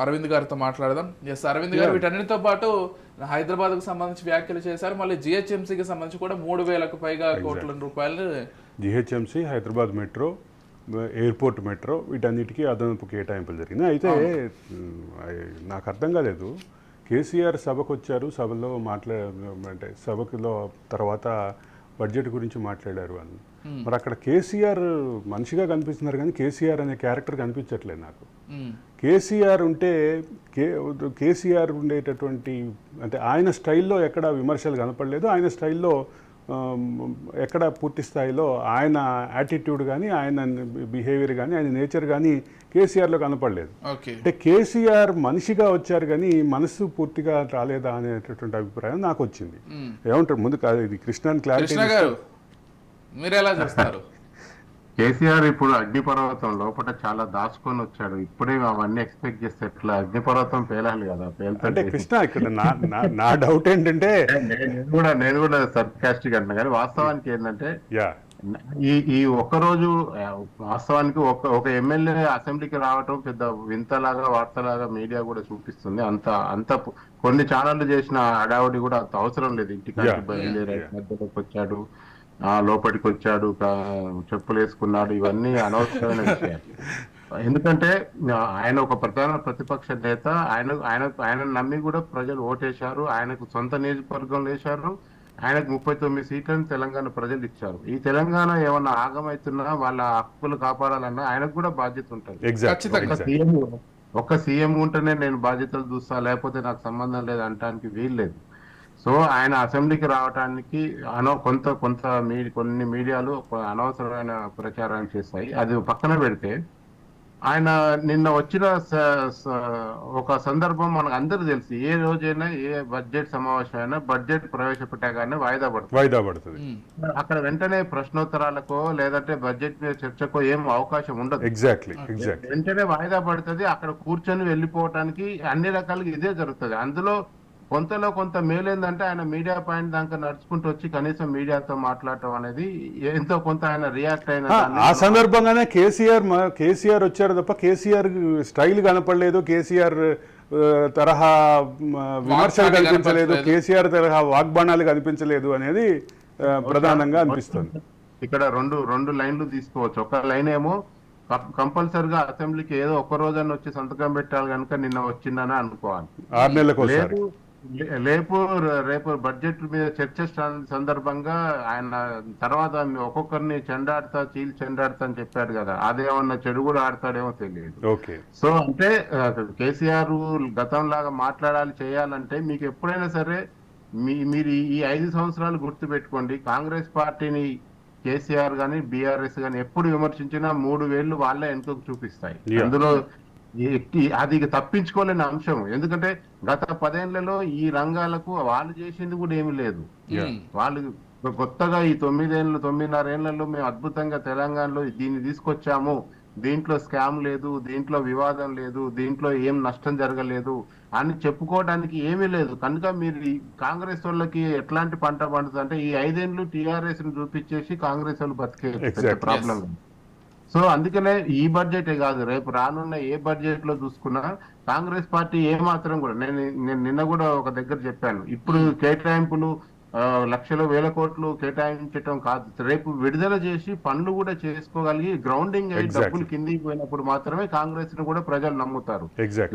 అరవింద్ గారితో మాట్లాడదాం. ఎస్ అరవింద్ గారు, వీటన్నిటితో పాటు హైదరాబాద్కు సంబంధించి వ్యాఖ్యలు చేశారు. మళ్ళీ జిహెచ్ఎంసీకి సంబంధించి కూడా 3,000కు పైగా కోట్ల రూపాయలు GHMC, Hyderabad metro, airport metro వీటన్నిటికీ అదనపు కేటాయింపులు జరిగినాయి. అయితే నాకు అర్థం కాలేదు, కేసీఆర్ సభకు వచ్చారు, సభలో అంటే సభలో తర్వాత బడ్జెట్ గురించి మాట్లాడారు అని. మరి అక్కడ కేసీఆర్ మనిషిగా కనిపిస్తున్నారు కానీ కేసీఆర్ అనే క్యారెక్టర్ కనిపించట్లేదు నాకు. కేసీఆర్ ఉండేటటువంటి అంటే ఆయన స్టైల్లో ఎక్కడ విమర్శలు కనపడలేదు. ఆయన స్టైల్లో ఎక్కడ పూర్తి స్థాయిలో ఆయన యాటిట్యూడ్ కానీ ఆయన బిహేవియర్ కానీ ఆయన నేచర్ కానీ కేసీఆర్లో కనపడలేదు. అంటే కేసీఆర్ మనిషిగా వచ్చారు కానీ మనసు పూర్తిగా రాలేదా అనేటటువంటి అభిప్రాయం నాకు వచ్చింది. ఏమంటారు ముందు ఇది కృష్ణ క్లారిటీ మీరు ఎలా చూస్తారు? కేసీఆర్ ఇప్పుడు అగ్నిపర్వతం లోపల చాలా దాచుకొని వచ్చాడు. ఇప్పుడే అవన్నీ ఎక్స్పెక్ట్ చేస్తే ఎట్లా? అగ్నిపర్వతం పేలాలి కదా. అంటే కృష్ణ ఇక్కడ నా డౌట్ ఏంటంటే నేను కూడా సర్కాస్టిక్ అంటున్నా కానీ వాస్తవానికి ఏంటంటే ఈ ఒక్కరోజు వాస్తవానికి ఒక ఎమ్మెల్యే అసెంబ్లీకి రావటం పెద్ద వింతలాగా వార్తలాగా మీడియా కూడా చూపిస్తుంది. అంత కొన్ని ఛానళ్లు చేసిన హడావుడి కూడా అంత అవసరం లేదు. ఇంటికి బయలుదేరి మధ్యలోకి వచ్చాడు, లోపలికి వచ్చాడు, చెప్పులు వేసుకున్నాడు, ఇవన్నీ అనవసరమైన విషయాలు. ఎందుకంటే ఆయన ఒక ప్రధాన ప్రతిపక్ష నేత. ఆయన నమ్మి కూడా ప్రజలు ఓటేశారు, ఆయనకు సొంత నియోజకవర్గంలో వేశారు. ఆయనకు 39 సీట్లను తెలంగాణ ప్రజలు ఇచ్చారు. ఈ తెలంగాణ ఏమన్నా ఆగమవుతున్నా వాళ్ళ హక్కులు కాపాడాలన్నా ఆయనకు కూడా బాధ్యత ఉంటుంది. ఒక సీఎం ఉంటేనే నేను బాధ్యతలు చూస్తా, లేకపోతే నాకు సంబంధం లేదు అనటానికి వీల్లేదు. సో ఆయన అసెంబ్లీకి రావడానికి కొన్ని మీడియాలు అనవసరమైన ప్రచారాన్ని చేస్తాయి. అది పక్కన పెడితే ఆయన నిన్న వచ్చిన ఒక సందర్భం మనకు అందరూ తెలుసు. ఏ రోజైనా ఏ బడ్జెట్ సమావేశం అయినా బడ్జెట్ ప్రవేశపెట్టాగానే వాయిదా పడుతుంది. అక్కడ వెంటనే ప్రశ్నోత్తరాలకో లేదంటే బడ్జెట్ మీద చర్చకో ఏం అవకాశం ఉండదు. వెంటనే వాయిదా పడుతుంది. అక్కడ కూర్చొని వెళ్ళిపోవటానికి అన్ని రకాలుగా ఇదే జరుగుతుంది. అందులో కొంతలో కొంత మేలేందంటే ఆయన మీడియా పాయింట్ దాకా నడుచుకుంటూ వచ్చి కనీసం మీడియాతో మాట్లాడటం అనేది ఎంతో కొంత ఆయన రియాక్ట్ అయిన ఆ సందర్భంగానే కేసీఆర్ వచ్చారు తప్ప కేసీఆర్ స్టైల్ కనపడలేదు, కేసీఆర్ తరహా విమర్శలు కనిపించలేదు, కేసీఆర్ తరహా వాగ్బాణాలు కనిపించలేదు అనేది ప్రధానంగా అనిపిస్తుంది. ఇక్కడ రెండు లైన్లు తీసుకోవచ్చు. ఒక లైన్ ఏమో కంపల్సరిగా అసెంబ్లీకి ఏదో ఒక్క రోజున వచ్చి సంతకం పెట్టాలి కనుక నిన్న వచ్చిందని అనుకోవాలి. 6 నెలలకు రేపు బడ్జెట్ మీద చర్చ సందర్భంగా ఆయన తర్వాత ఒక్కొక్కరిని చెండాడతా అని చెప్పాడు కదా, అదేమన్నా చెడు కూడా ఆడతాడేమో తెలియదు. సో అంటే కేసీఆర్ గతంలాగా మాట్లాడాలి చేయాలంటే మీకు ఎప్పుడైనా సరే మీరు ఈ 5 సంవత్సరాలు గుర్తు పెట్టుకోండి. కాంగ్రెస్ పార్టీని కేసీఆర్ గాని బీఆర్ఎస్ గాని ఎప్పుడు విమర్శించినా 3 వేళ్లు వాళ్ళే వెనుకకు చూపిస్తాయి. అందులో అది తప్పించుకోలేని అంశం. ఎందుకంటే గత 10 ఏళ్లలో ఈ రంగాలకు వాళ్ళు చేసింది కూడా ఏమీ లేదు. వాళ్ళు కొత్తగా ఈ 9.5 ఏళ్లలో మేము అద్భుతంగా తెలంగాణలో దీన్ని తీసుకొచ్చాము, దీంట్లో స్కామ్ లేదు, దీంట్లో వివాదం లేదు, దీంట్లో ఏం నష్టం జరగలేదు అని చెప్పుకోవడానికి ఏమీ లేదు. కనుక మీరు కాంగ్రెస్ వాళ్ళకి ఎట్లాంటి పంట పండుతుంది అంటే ఈ 5 ఏళ్లు టీఆర్ఎస్ ని చూపించేసి కాంగ్రెస్ వాళ్ళు బతికే ప్రాబ్లం. సో అందుకనే ఈ బడ్జెటే కాదు, రేపు రానున్న ఏ బడ్జెట్ లో చూసుకున్నా కాంగ్రెస్ పార్టీ ఏమాత్రం కూడా నేను నిన్న కూడా ఒక దగ్గర చెప్పాను, ఇప్పుడు కేటాయింపులు లక్షల వేల కోట్లు కేటాయించడం కాదు, రేపు విడుదల చేసి పనులు కూడా చేసుకోగలిగి గ్రౌండింగ్ అయ్యి డబ్బులు కిందికి పోయినప్పుడు మాత్రమే కాంగ్రెస్ ను కూడా ప్రజలు నమ్ముతారు.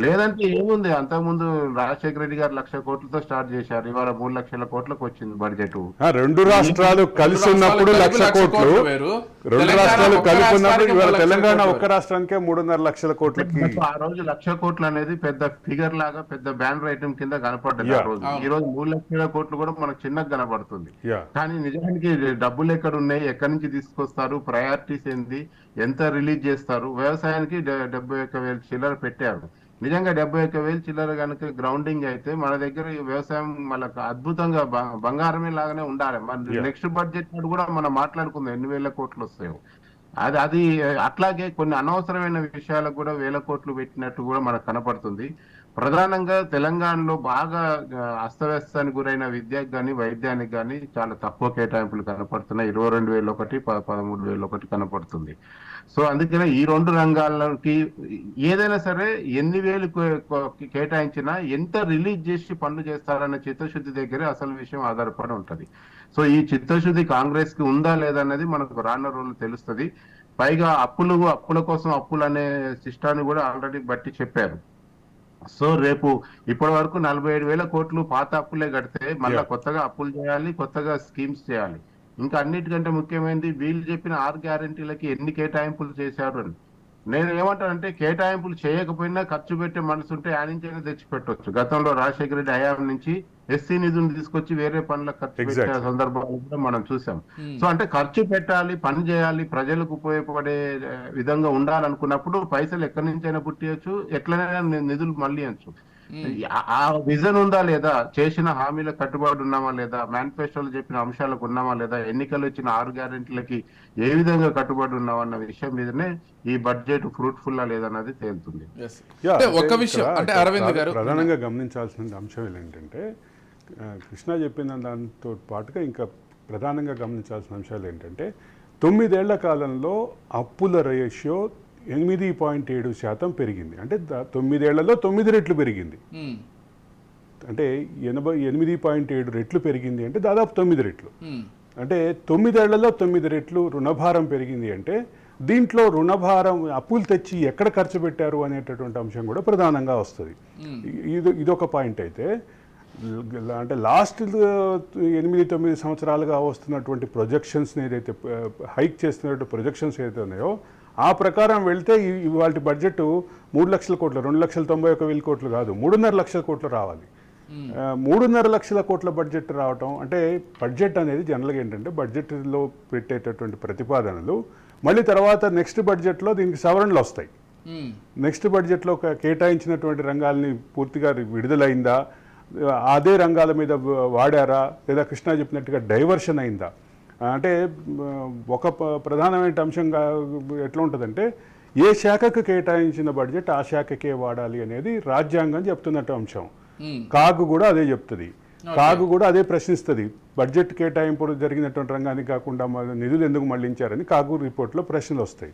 లేదంటే ఏముంది, అంతకుముందు రాజశేఖర రెడ్డి గారు 1,00,000 కోట్లతో స్టార్ట్ చేశారు, ఇవాళ 3 లక్షల కోట్లకు వచ్చింది బడ్జెట్. 2 రాష్ట్రాలు కలిసి ఉన్నప్పుడు 1,00,000 కోట్లు, 2 రాష్ట్రాలు కలిసి ఉన్నప్పుడు ఇవాళ తెలంగాణ ఒక్క రాష్ట్రానికే 3.5 లక్షల కోట్లకి. ఆ రోజు 1,00,000 కోట్లు అనేది పెద్ద ఫిగర్ లాగా పెద్ద బ్యానర్ ఐటమ్ కింద కనపడ్డది. ఆ రోజు ఈ రోజు 3 లక్షల కోట్లు కూడా మనకు చిన్న కనబడుతుంది. కానీ నిజానికి డబ్బులు ఎక్కడ ఉన్నాయి, ఎక్కడి నుంచి తీసుకొస్తారు, ప్రయారిటీస్ ఏంది, ఎంత రిలీజ్ చేస్తారు. వ్యవసాయానికి 71,000 చిల్లర పెట్టారు. నిజంగా 71,000 చిల్లర కనుక గ్రౌండింగ్ అయితే మన దగ్గర వ్యవసాయం మనకు అద్భుతంగా బంగారమే లాగానే ఉండాలి. మన నెక్స్ట్ బడ్జెట్ కూడా మనం మాట్లాడుకుందాం ఎన్ని వేల కోట్లు వస్తాయో. అది అట్లాగే కొన్ని అనవసరమైన విషయాలకు కూడా 1,000 కోట్లు పెట్టినట్టు కూడా మనకు కనపడుతుంది. ప్రధానంగా తెలంగాణలో బాగా అస్తవ్యస్తానికి గురైన విద్యకు కానీ వైద్యానికి కానీ చాలా తక్కువ కేటాయింపులు కనపడుతున్నాయి. 22,000 ఒకటి, 13,000 ఒకటి కనపడుతుంది. సో అందుకనే ఈ 2 రంగాలకి ఏదైనా సరే ఎన్ని వేలు కేటాయించినా ఎంత రిలీజ్ చేసి పనులు చేస్తారన్న చిత్తశుద్ధి దగ్గరే అసలు విషయం ఆధారపడి ఉంటది. సో ఈ చిత్తశుద్ధి కాంగ్రెస్ కి ఉందా లేదన్నది మనకు రానున్న రోజులు తెలుస్తుంది. పైగా అప్పుల కోసం అప్పులు అనే సిస్టాన్ని కూడా ఆల్రెడీ బట్టి చెప్పారు. సో రేపు ఇప్పటి వరకు 47,000 కోట్లు పాత అప్పులే కడితే మళ్ళీ కొత్తగా అప్పులు చేయాలి, కొత్తగా స్కీమ్స్ చేయాలి. ఇంకా అన్నిటికంటే ముఖ్యమైనది వీళ్ళు చెప్పిన 6 గ్యారెంటీలకి ఎన్ని కేటాయింపులు చేశారు అని. నేను ఏమంటానంటే కేటాయింపులు చేయకపోయినా ఖర్చు పెట్టే మనసు ఉంటే ఆనించైనా తెచ్చిపెట్టవచ్చు. గతంలో రాజశేఖర రెడ్డి హయాం నుంచి ఎస్సీ నిధులు తీసుకొచ్చి వేరే పనులకు ఖర్చు పెట్టే సందర్భాలు కూడా మనం చూసాం. సో అంటే ఖర్చు పెట్టాలి, పని చేయాలి, ప్రజలకు ఉపయోగపడే విధంగా ఉండాలనుకున్నప్పుడు పైసలు ఎక్కడి నుంచైనా పుట్టియచ్చు, ఎట్లనైనా నిధులు మళ్ళీ అనొచ్చు. ఆ విజన్ ఉందా లేదా, చేసిన హామీలకు కట్టుబడి ఉన్నామా లేదా, మేనిఫెస్టోలో చెప్పిన అంశాలకు ఉన్నామా లేదా, ఎన్నికలు ఇచ్చిన 6 గ్యారెంటీలకి ఏ విధంగా కట్టుబడి ఉన్నామన్న విషయం మీదనే ఈ బడ్జెట్ ఫ్రూట్ఫుల్ లేదన్నది తేలుతుంది. ఒక విషయం అంటే అరవింద్ గారు ప్రధానంగా గమనించాల్సిన అంశం ఏంటంటే, కృష్ణ చెప్పిన దాంతో పాటుగా ఇంకా ప్రధానంగా గమనించాల్సిన అంశాలు ఏంటంటే, 9 ఏళ్ల కాలంలో అప్పుల రేషియో 8.7% పెరిగింది. అంటే 9 ఏళ్లలో 9 రెట్లు పెరిగింది. అంటే 88.7 రెట్లు పెరిగింది అంటే దాదాపు 9 రెట్లు. అంటే 9 ఏళ్లలో 9 రెట్లు రుణభారం పెరిగింది అంటే దీంట్లో రుణభారం అప్పులు తెచ్చి ఎక్కడ ఖర్చు పెట్టారు అనేటటువంటి అంశం కూడా ప్రధానంగా వస్తుంది. ఇదొక పాయింట్. అయితే అంటే లాస్ట్ 8-9 సంవత్సరాలుగా వస్తున్నటువంటి ప్రొజెక్షన్స్ని ఏదైతే హైక్ చేస్తున్నట్టు ప్రొజెక్షన్స్ ఏదైతే ఉన్నాయో ఆ ప్రకారం వెళ్తే ఇవాళ బడ్జెట్ 3 లక్షల కోట్లు, 2,91,000 కోట్లు కాదు, 3.5 లక్షల కోట్లు రావాలి. 3.5 లక్షల కోట్ల బడ్జెట్ రావటం అంటే బడ్జెట్ అనేది జనరల్గా ఏంటంటే బడ్జెట్లో పెట్టేటటువంటి ప్రతిపాదనలు మళ్ళీ తర్వాత నెక్స్ట్ బడ్జెట్లో దీనికి సవరణలు వస్తాయి. నెక్స్ట్ బడ్జెట్లో కేటాయించినటువంటి రంగాల్ని పూర్తిగా విడుదలైందా, అదే రంగాల మీద వాడారా, లేదా కృష్ణ చెప్పినట్టుగా డైవర్షన్ అయిందా. అంటే ఒక ప్రధానమైన అంశంగా ఎట్లా ఉంటుందంటే ఏ శాఖకు కేటాయించిన బడ్జెట్ ఆ శాఖకే వాడాలి అనేది రాజ్యాంగం చెప్తున్నట్టు అంశం. కాగు కూడా అదే చెప్తుంది. కాగు కూడా అదే ప్రశ్నిస్తుంది. బడ్జెట్ కేటాయింపుడు జరిగినటువంటి రంగానికి కాకుండా నిధులు ఎందుకు మళ్లించారని కాగు రిపోర్ట్లో ప్రశ్నలు వస్తాయి.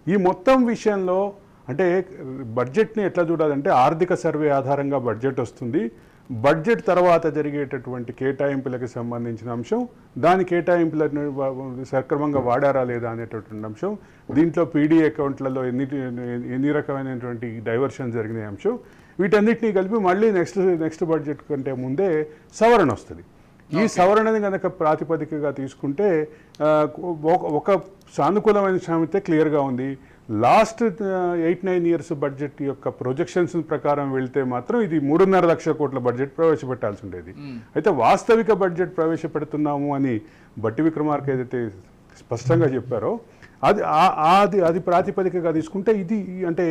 ఈ మొత్తం విషయంలో అంటే బడ్జెట్ని ఎట్లా చూడాలంటే ఆర్థిక సర్వే ఆధారంగా బడ్జెట్ వస్తుంది. బడ్జెట్ తర్వాత జరిగేటటువంటి కేటాయింపులకు సంబంధించిన అంశం, దాని కేటాయింపులను సక్రమంగా వాడారా లేదా అనేటటువంటి అంశం, దీంట్లో పీడీ అకౌంట్లలో ఎన్ని రకమైనటువంటి డైవర్షన్ జరిగిన అంశం, వీటన్నిటినీ కలిపి మళ్ళీ నెక్స్ట్ బడ్జెట్ కంటే ముందే సవరణ వస్తుంది. ఈ సవరణని కనుక ప్రాతిపదికగా తీసుకుంటే ఒక సానుకూలమైన విషయం అయితే క్లియర్గా ఉంది. లాస్ట్ 8-9 ఇయర్స్ బడ్జెట్ యొక్క ప్రొజెక్షన్స్ ప్రకారం వెళ్తే మాత్రం ఇది 3.5 లక్షల కోట్ల బడ్జెట్ ప్రవేశపెట్టాల్సి ఉండేది. అయితే వాస్తవిక బడ్జెట్ ప్రవేశపెడుతున్నాము అని బట్టి విక్రమార్క ఏదైతే స్పష్టంగా చెప్పారో అది ప్రాతిపదికగా తీసుకుంటే ఇది అంటే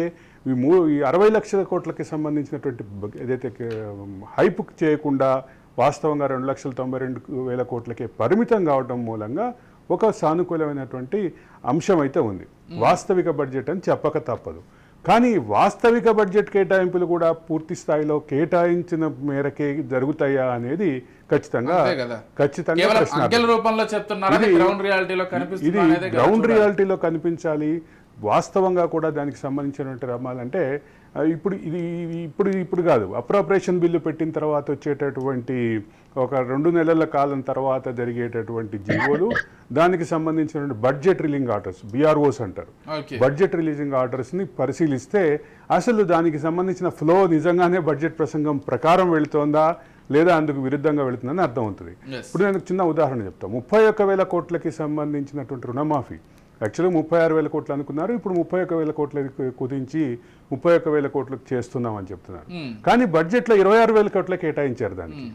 ఈ 60 లక్షల కోట్లకి సంబంధించినటువంటి ఏదైతే హైప్ చేయకుండా వాస్తవంగా 2,92,000 కోట్లకే పరిమితం కావడం మూలంగా ఒక సానుకూలమైనటువంటి అంశం అయితే ఉంది. వాస్తవిక బడ్జెట్ అని చెప్పక తప్పదు. కానీ వాస్తవిక బడ్జెట్ కేటాయింపులు కూడా పూర్తి స్థాయిలో కేటాయించిన మేరకే జరుగుతాయా అనేది ఖచ్చితంగా ఇది గ్రౌండ్ రియాలిటీలో కనిపించాలి. వాస్తవంగా కూడా దానికి సంబంధించినటువంటి రమాలంటే ఇప్పుడు కాదు, అప్రోప్రియేషన్ బిల్లు పెట్టిన తర్వాత వచ్చేటటువంటి ఒక 2 నెలల కాలం తర్వాత జరిగేటటువంటి జీవోలు, దానికి సంబంధించినటువంటి బడ్జెట్ రిలీజింగ్ ఆర్డర్స్, BROs అంటారు. బడ్జెట్ రిలీజింగ్ ఆర్డర్స్ని పరిశీలిస్తే అసలు దానికి సంబంధించిన ఫ్లో నిజంగానే బడ్జెట్ ప్రసంగం ప్రకారం వెళుతోందా లేదా అందుకు విరుద్ధంగా వెళుతుందని అర్థమవుతుంది. ఇప్పుడు నేను చిన్న ఉదాహరణ చెప్తాను. 31,000 కోట్లకి సంబంధించినటువంటి రుణమాఫీ యాక్చువల్గా 36,000 కోట్లు అనుకున్నారు. ఇప్పుడు 31,000 కోట్లకి కుదించి 31,000 కోట్లకు చేస్తున్నామని చెప్తున్నారు. కానీ బడ్జెట్లో 26,000 కోట్ల కేటాయించారు. దానికి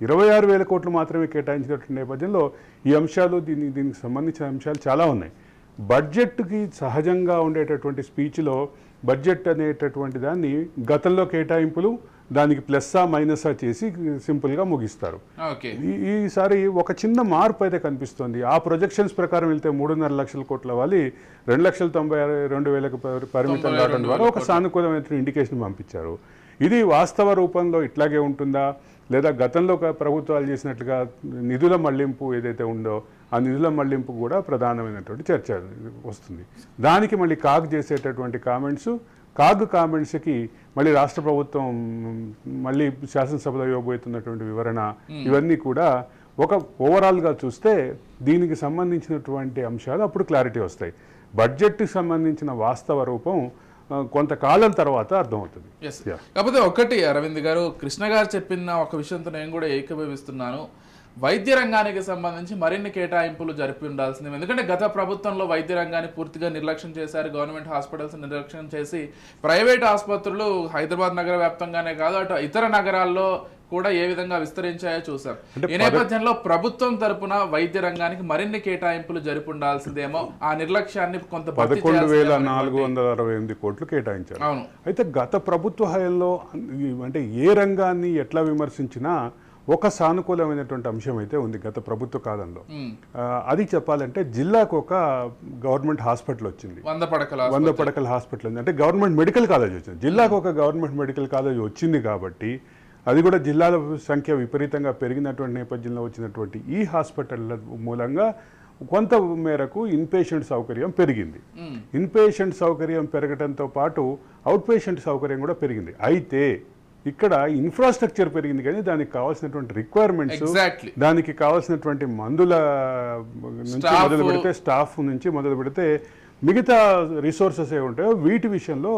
26,000 కోట్లు మాత్రమే కేటాయించినటువంటి నేపథ్యంలో ఈ అంశాలు దీనికి సంబంధించిన అంశాలు చాలా ఉన్నాయి. బడ్జెట్కి సహజంగా ఉండేటటువంటి స్పీచ్లో బడ్జెట్ అనేటటువంటి దాన్ని గతంలో కేటాయింపులు దానికి ప్లస్సా మైనసా చేసి సింపుల్గా ముగిస్తారు. ఈసారి ఒక చిన్న మార్పు అయితే కనిపిస్తుంది. ఆ ప్రొజెక్షన్స్ ప్రకారం వెళ్తే 3.5 లక్షల కోట్ల వాళ్ళు 2,92,000 పరిమితం కావడం ద్వారా ఒక సానుకూలమైన ఇండికేషన్ పంపించారు. ఇది వాస్తవ రూపంలో ఇట్లాగే ఉంటుందా లేదా గతంలో ప్రభుత్వాలు చేసినట్లుగా నిధుల మళ్లింపు ఏదైతే ఉందో ఆ నిధుల మళ్లింపు కూడా ప్రధానమైనటువంటి చర్చ వస్తుంది. దానికి మళ్ళీ కాగ్ చేసేటటువంటి కామెంట్స్కి మళ్ళీ రాష్ట్ర ప్రభుత్వం మళ్ళీ శాసనసభలో ఇవ్వబోతున్నటువంటి వివరణ, ఇవన్నీ కూడా ఒక ఓవరాల్గా చూస్తే దీనికి సంబంధించినటువంటి అంశాలు అప్పుడు క్లారిటీ వస్తాయి. బడ్జెట్కి సంబంధించిన వాస్తవ రూపం కొంతకాలం తర్వాత అర్థమవుతుంది. కాకపోతే ఒకటి అరవింద్ గారు, కృష్ణ గారు చెప్పిన ఒక విషయంతో నేను కూడా ఏకీభవిస్తున్నాను. వైద్య రంగానికి సంబంధించి మరిన్ని కేటాయింపులు జరిపి ఉండాల్సింది. ఎందుకంటే గత ప్రభుత్వంలో వైద్య రంగాన్ని పూర్తిగా నిర్లక్ష్యం చేశారు. గవర్నమెంట్ హాస్పిటల్స్ నిర్లక్ష్యం చేసి ప్రైవేట్ ఆసుపత్రులు హైదరాబాద్ నగర వ్యాప్తంగానే కాదు అటు ఇతర నగరాల్లో కూడా ఏ విధంగా విస్తరించాయో చూసాం. ఈ నేపథ్యంలో ప్రభుత్వం తరపున వైద్య రంగానికి మరిన్ని కేటాయింపులు జరిపి ఉండాల్సిందేమో, ఆ నిర్లక్ష్యాన్ని కొంత 11,468 కోట్లు కేటాయించారు. అవును. అయితే గత ప్రభుత్వ హయాంలో అంటే ఏ రంగాన్ని ఎట్లా విమర్శించినా ఒక సానుకూలమైనటువంటి అంశం అయితే ఉంది గత ప్రభుత్వ కాలంలో. అది చెప్పాలంటే జిల్లాకు ఒక గవర్నమెంట్ హాస్పిటల్ వచ్చింది, 100 పడకల హాస్పిటల్ ఉంది. అంటే గవర్నమెంట్ మెడికల్ కాలేజ్ వచ్చింది. జిల్లాకు ఒక గవర్నమెంట్ మెడికల్ కాలేజ్ వచ్చింది కాబట్టి అది కూడా జిల్లాల సంఖ్య విపరీతంగా పెరిగినటువంటి నేపథ్యంలో వచ్చినటువంటి ఈ హాస్పిటల్ మూలంగా కొంత మేరకు ఇన్పేషెంట్ సౌకర్యం పెరిగింది. ఇన్పేషెంట్ సౌకర్యం పెరగడంతో పాటు అవుట్ పేషెంట్ సౌకర్యం కూడా పెరిగింది. అయితే ఇక్కడ ఇన్ఫ్రాస్ట్రక్చర్ పెరిగింది కానీ దానికి కావాల్సినటువంటి రిక్వైర్మెంట్స్, దానికి కావాల్సినటువంటి మందుల నుంచి మొదలు పెడితే, స్టాఫ్ నుంచి మొదలు పెడితే మిగతా రిసోర్సెస్ ఏ ఉంటాయో వీటి విషయంలో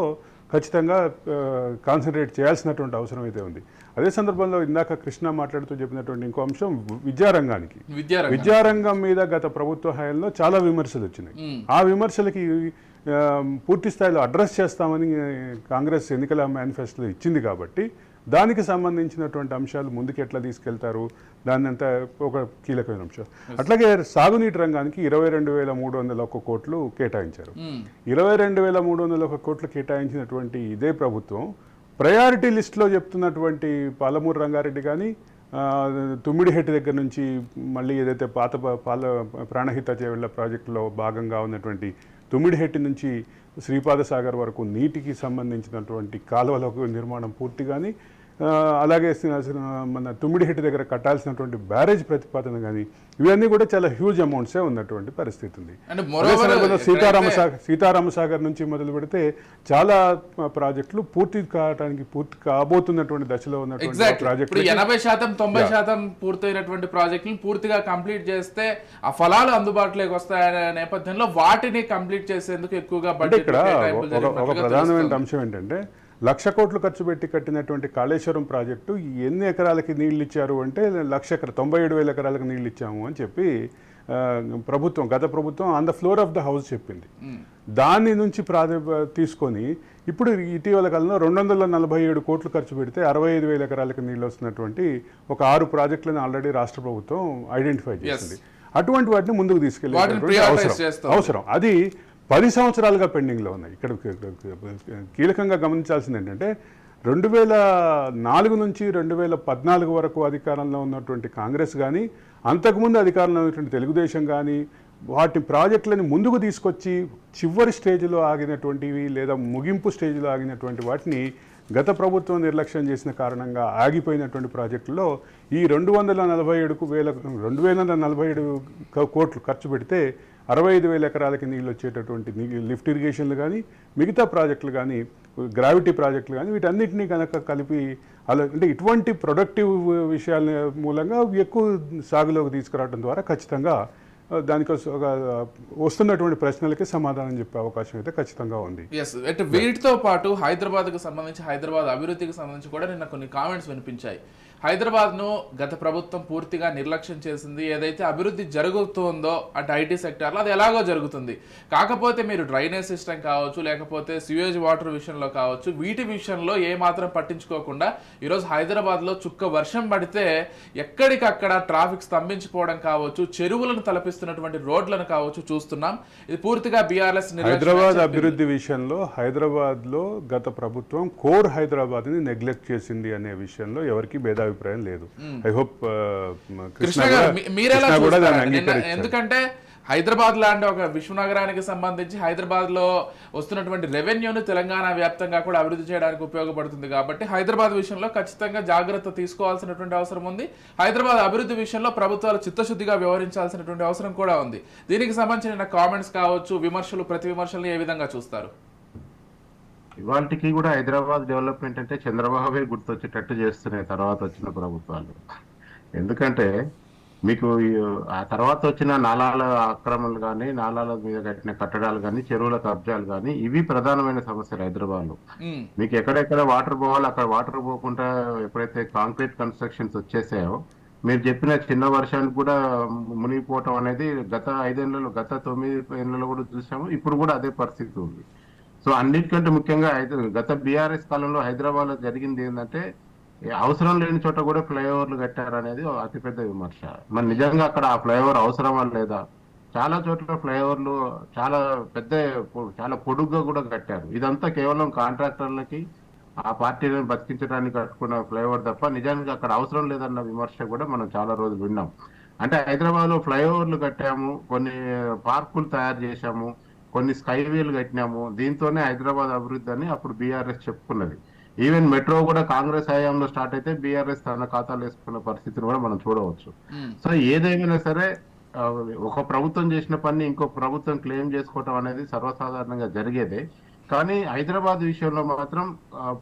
ఖచ్చితంగా కాన్సన్ట్రేట్ చేయాల్సినటువంటి అవసరం అయితే ఉంది. అదే సందర్భంలో ఇందాక కృష్ణ మాట్లాడుతూ చెప్పినటువంటి ఇంకో అంశం విద్యారంగానికి. విద్యారంగం మీద గత ప్రభుత్వ హయాంలో చాలా విమర్శలు వచ్చినాయి. ఆ విమర్శలకి పూర్తి స్థాయిలో అడ్రస్ చేస్తామని కాంగ్రెస్ ఎన్నికల మేనిఫెస్టోలో ఇచ్చింది కాబట్టి దానికి సంబంధించినటువంటి అంశాలు ముందుకు ఎట్లా తీసుకెళ్తారు దాన్ని అంతా ఒక కీలకమైన అంశం. అట్లాగే సాగునీటి రంగానికి 22,301 కోట్లు కేటాయించారు. 22,301 కోట్లు కేటాయించినటువంటి ఇదే ప్రభుత్వం ప్రయారిటీ లిస్టులో చెప్తున్నటువంటి పాలమూరు రంగారెడ్డి కానీ, తుమ్మిడిహెట్టి దగ్గర నుంచి మళ్ళీ ఏదైతే పాత ప్రాణహిత చేవెళ్ళ ప్రాజెక్టులో భాగంగా ఉన్నటువంటి తుమ్మిడిహెట్టి నుంచి శ్రీపాద సాగర్ వరకు నీటికి సంబంధించినటువంటి కాలువల నిర్మాణం పూర్తి కానీ, అలాగే మన తుమ్మిడిహెట్టి దగ్గర కట్టాల్సినటువంటి బ్యారేజ్ ప్రతిపాదన కానీ ఇవన్నీ కూడా చాలా హ్యూజ్ అమౌంట్సే ఉన్నటువంటి పరిస్థితి ఉంది. సీతారామ సాగర్ నుంచి మొదలు పెడితే చాలా ప్రాజెక్టులు పూర్తి కాబోతున్నటువంటి దశలో ఉన్నటువంటి ప్రాజెక్టులు 80% 90% పూర్తయినటువంటి ప్రాజెక్టులు పూర్తిగా కంప్లీట్ చేస్తే ఆ ఫలాలు అందుబాటులోకి వస్తాయనే నేపథ్యంలో వాటిని కంప్లీట్ చేసేందుకు ఎక్కువగా ఇక్కడ ఒక ప్రధానమైన అంశం ఏంటంటే 1,00,000 కోట్లు ఖర్చు పెట్టి కట్టినటువంటి కాళేశ్వరం ప్రాజెక్టు ఎన్ని ఎకరాలకి నీళ్లు ఇచ్చారు అంటే 97,000 ఎకరాలకు నీళ్లు ఇచ్చాము అని చెప్పి గత ప్రభుత్వం on the floor of the house చెప్పింది. దాని నుంచి తీసుకొని ఇప్పుడు ఇటీవల కాలంలో 247 కోట్లు ఖర్చు పెడితే 65,000 ఎకరాలకు నీళ్ళు వస్తున్నటువంటి ఒక 6 ప్రాజెక్టులను ఆల్రెడీ రాష్ట్ర ప్రభుత్వం ఐడెంటిఫై చేసింది. అటువంటి వాటిని ముందుకు తీసుకెళ్ళే అవసరం అది 10 సంవత్సరాలుగా పెండింగ్లో ఉన్నాయి. ఇక్కడ కీలకంగా గమనించాల్సింది ఏంటంటే 2004 నుంచి 2014 వరకు అధికారంలో ఉన్నటువంటి కాంగ్రెస్ కానీ, అంతకుముందు అధికారంలో ఉన్నటువంటి తెలుగుదేశం కానీ వాటి ప్రాజెక్టులని ముందుకు తీసుకొచ్చి చివరి స్టేజ్లో ఆగినటువంటివి లేదా ముగింపు స్టేజ్లో ఆగినటువంటి వాటిని గత ప్రభుత్వం నిర్లక్ష్యం చేసిన కారణంగా ఆగిపోయినటువంటి ప్రాజెక్టుల్లో ఈ 247 కోట్లు ఖర్చు పెడితే 65,000 ఎకరాలకి నీళ్ళు వచ్చేటటువంటి లిఫ్ట్ ఇరిగేషన్లు కానీ, మిగతా ప్రాజెక్టులు కానీ, గ్రావిటీ ప్రాజెక్టులు కానీ వీటన్నిటినీ కనుక కలిపి అంటే ఇటువంటి ప్రొడక్టివ్ విషయాల మూలంగా ఎక్కువ సాగులోకి తీసుకురావడం ద్వారా ఖచ్చితంగా దానికోసం వస్తున్నటువంటి ప్రశ్నలకి సమాధానం చెప్పే అవకాశం అయితే ఖచ్చితంగా ఉంది. అంటే వీటితో పాటు హైదరాబాద్కు సంబంధించి, హైదరాబాద్ అభివృద్ధికి సంబంధించి కూడా నిన్న కొన్ని కామెంట్స్ వినిపించాయి. హైదరాబాద్ను గత ప్రభుత్వం పూర్తిగా నిర్లక్ష్యం చేసింది. ఏదైతే అభివృద్ధి జరుగుతుందో అంటే ఐటీ సెక్టార్లో అది ఎలాగో జరుగుతుంది, కాకపోతే మీరు డ్రైనేజ్ సిస్టమ్ కావచ్చు, లేకపోతే సివేజ్ వాటర్ విషయంలో కావచ్చు, వీటి విషయంలో ఏమాత్రం పట్టించుకోకుండా ఈరోజు హైదరాబాద్లో చుక్క వర్షం పడితే ఎక్కడికక్కడ ట్రాఫిక్ స్తంభించిపోవడం కావచ్చు, చెరువులను తలపిస్తున్నటువంటి రోడ్లను కావచ్చు చూస్తున్నాం. ఇది పూర్తిగా బీఆర్ఎస్ హైదరాబాద్ అభివృద్ధి విషయంలో హైదరాబాద్లో గత ప్రభుత్వం కోర్ హైదరాబాద్ని నెగ్లెక్ట్ చేసింది అనే విషయంలో ఎవరికి భేదాభిప్రాయం లేదు. ఐ హోప్ కృష్ణ గారు మీరెలా చూస్తారు? ఎందుకంటే హైదరాబాద్ లాంటి ఒక విశ్వనగరానికి సంబంధించి హైదరాబాద్ లో వస్తున్నటువంటి రెవెన్యూను తెలంగాణ వ్యాప్తంగా కూడా అభివృద్ధి చేయడానికి ఉపయోగపడుతుంది కాబట్టి హైదరాబాద్ విషయంలో ఖచ్చితంగా జాగ్రత్త తీసుకోవాల్సినటువంటి అవసరం ఉంది. హైదరాబాద్ అభివృద్ధి విషయంలో ప్రభుత్వాలు చిత్తశుద్ధిగా వ్యవహరించాల్సినటువంటి అవసరం కూడా ఉంది. దీనికి సంబంధించిన కామెంట్స్ కావచ్చు, విమర్శలు, ప్రతి విమర్శలు ఏ విధంగా చూస్తారు? ఇవాళకి కూడా హైదరాబాద్ డెవలప్మెంట్ అంటే చంద్రబాబే గుర్తొచ్చేటట్టు చేస్తున్నాయి తర్వాత వచ్చిన ప్రభుత్వాలు. ఎందుకంటే మీకు ఆ తర్వాత వచ్చిన నాలాల ఆక్రమణలు కానీ, నాలాల మీద కట్టిన కట్టడాలు కానీ, చెరువుల కబ్జాలు కానీ ఇవి ప్రధానమైన సమస్యలు హైదరాబాద్ లో. మీకు ఎక్కడెక్కడ వాటర్ పోవాలో అక్కడ వాటర్ పోకుండా ఎప్పుడైతే కాంక్రీట్ కన్స్ట్రక్షన్స్ వచ్చేసాయో మీరు చెప్పిన చిన్న వర్షానికి కూడా మునిగిపోవటం అనేది గత 5 ఏళ్లలో, గత 9 ఏళ్లలో కూడా చూసాము. ఇప్పుడు కూడా అదే పరిస్థితి ఉంది. సో అన్నిటికంటే ముఖ్యంగా గత బీఆర్ఎస్ కాలంలో హైదరాబాద్ లో జరిగింది ఏంటంటే అవసరం లేని చోట కూడా ఫ్లైఓవర్లు కట్టారనేది అతిపెద్ద విమర్శ. మరి నిజంగా అక్కడ ఆ ఫ్లైఓవర్ అవసరమా లేదా? చాలా చోట్ల ఫ్లైఓవర్లు చాలా పెద్ద, చాలా పొడుగ్గా కూడా కట్టారు. ఇదంతా కేవలం కాంట్రాక్టర్లకి, ఆ పార్టీలను బతికించడానికి కట్టుకున్న ఫ్లైఓవర్ తప్ప నిజానికి అక్కడ అవసరం లేదన్న విమర్శ కూడా మనం చాలా రోజులు విన్నాం. అంటే హైదరాబాద్ లో ఫ్లైఓవర్లు కట్టాము, కొన్ని పార్కులు తయారు చేశాము, కొన్ని స్కైవేలు కట్టినాము, దీంతోనే హైదరాబాద్ అభివృద్ధి అని అప్పుడు బీఆర్ఎస్ చెప్పుకున్నది. ఈవెన్ మెట్రో కూడా కాంగ్రెస్ హయాంలో స్టార్ట్ అయితే బీఆర్ఎస్ తన ఖాతాలు వేసుకున్న పరిస్థితిని కూడా మనం చూడవచ్చు. సో ఏదేమైనా సరే ఒక ప్రభుత్వం చేసిన పని ఇంకో ప్రభుత్వం క్లెయిమ్ చేసుకోవటం అనేది సర్వసాధారణంగా జరిగేదే. కానీ హైదరాబాద్ విషయంలో మాత్రం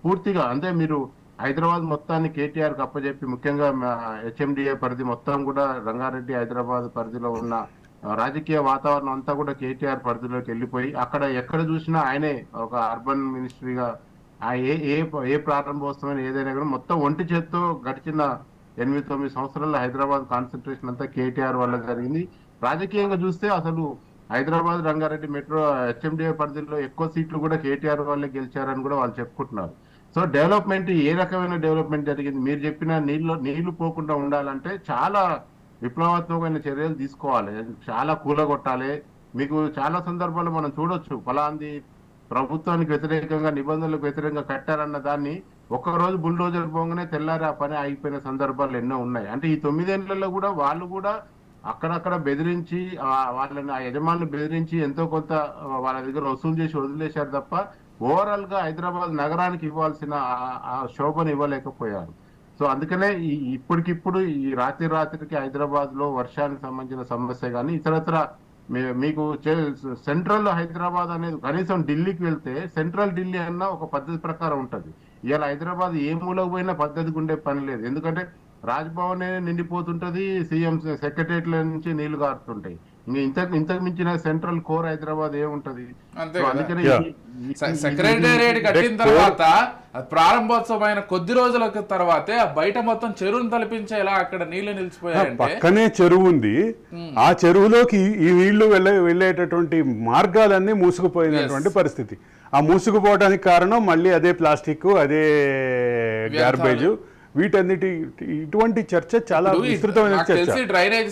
పూర్తిగా అంటే మీరు హైదరాబాద్ మొత్తాన్ని కేటీఆర్ కి అప్పచెప్పి, ముఖ్యంగా హెచ్ఎండిఏ పరిధి మొత్తం కూడా రంగారెడ్డి హైదరాబాద్ పరిధిలో ఉన్న రాజకీయ వాతావరణం అంతా కూడా కేటీఆర్ పరిధిలోకి వెళ్ళిపోయి అక్కడ ఎక్కడ చూసినా ఆయనే ఒక అర్బన్ మినిస్ట్రీగా ఏ ఏ ఏ ప్రారంభోత్సవం ఏదైనా కూడా మొత్తం ఒంటి చేత్తో గడిచిన 8-9 సంవత్సరాల్లో హైదరాబాద్ కాన్సన్ట్రేషన్ అంతా కేటీఆర్ వల్ల జరిగింది. రాజకీయంగా చూస్తే అసలు హైదరాబాద్ రంగారెడ్డి మెట్రో హెచ్ఎండిఏ పరిధిలో ఎక్కువ సీట్లు కూడా కేటీఆర్ వాళ్ళే గెలిచారని కూడా వాళ్ళు చెప్పుకుంటున్నారు. సో డెవలప్మెంట్ ఏ రకమైన డెవలప్మెంట్ జరిగింది? మీరు చెప్పిన నీళ్లు పోకుండా ఉండాలంటే చాలా విప్లవాత్మకమైన చర్యలు తీసుకోవాలి, చాలా కూలగొట్టాలి. మీకు చాలా సందర్భాల్లో మనం చూడొచ్చు, ఫలాంది ప్రభుత్వానికి వ్యతిరేకంగా నిబంధనలకు వ్యతిరేకంగా కట్టారన్న దాన్ని ఒక్కరోజు బుల్డోజర్ పోగానే తెల్లారి ఆ పని అయిపోయిన సందర్భాలు ఎన్నో ఉన్నాయి. అంటే ఈ 9 ఏళ్లలో కూడా వాళ్ళు కూడా అక్కడక్కడ బెదిరించి వాళ్ళని ఆ యజమానులు బెదిరించి ఎంతో కొంత వాళ్ళ దగ్గర వసూలు చేసి వదిలేశారు తప్ప ఓవరాల్ గా హైదరాబాద్ నగరానికి ఇవ్వాల్సిన ఆ శోభను ఇవ్వలేకపోయారు. సో అందుకనే ఇప్పటికిప్పుడు ఈ రాత్రికి హైదరాబాద్ లో వర్షానికి సంబంధించిన సమస్య కానీ ఇతరత్ర మీకు సెంట్రల్ హైదరాబాద్ అనేది కనీసం ఢిల్లీకి వెళ్తే సెంట్రల్ ఢిల్లీ అన్న ఒక పద్ధతి ప్రకారం ఉంటది. ఇవాళ హైదరాబాద్ ఏ మూలకు పోయినా పద్ధతికి ఉండే పని లేదు. ఎందుకంటే రాజ్భవన్ నిండిపోతుంటది, సీఎం సెక్రటరియట్ నుంచి నీళ్లు కారుతుంటాయి. ఇంతకు మించిన సెంట్రల్ కోర్ హైదరాబాద్ ఏముంటది? అందుకని సెక్రటేరియట్ కట్టిన తర్వాత ప్రారంభోత్సవమైన కొద్ది రోజుల తర్వాతే బయట మొత్తం చెరువును తలపించేలా అక్కడ నీళ్లు నిలిచిపోయాయంటే పక్కనే చెరువు ఉంది, ఆ చెరువులోకి ఈ నీళ్లు వెళ్ళేటటువంటి మార్గాలన్నీ మూసుకుపోయినటువంటి పరిస్థితి. ఆ మూసుకుపోవడానికి కారణం మళ్ళీ అదే ప్లాస్టిక్, అదే గార్బేజ్, వీటన్నిటి ఇటువంటి చర్చ చాలా విస్తృతమైన చర్చ.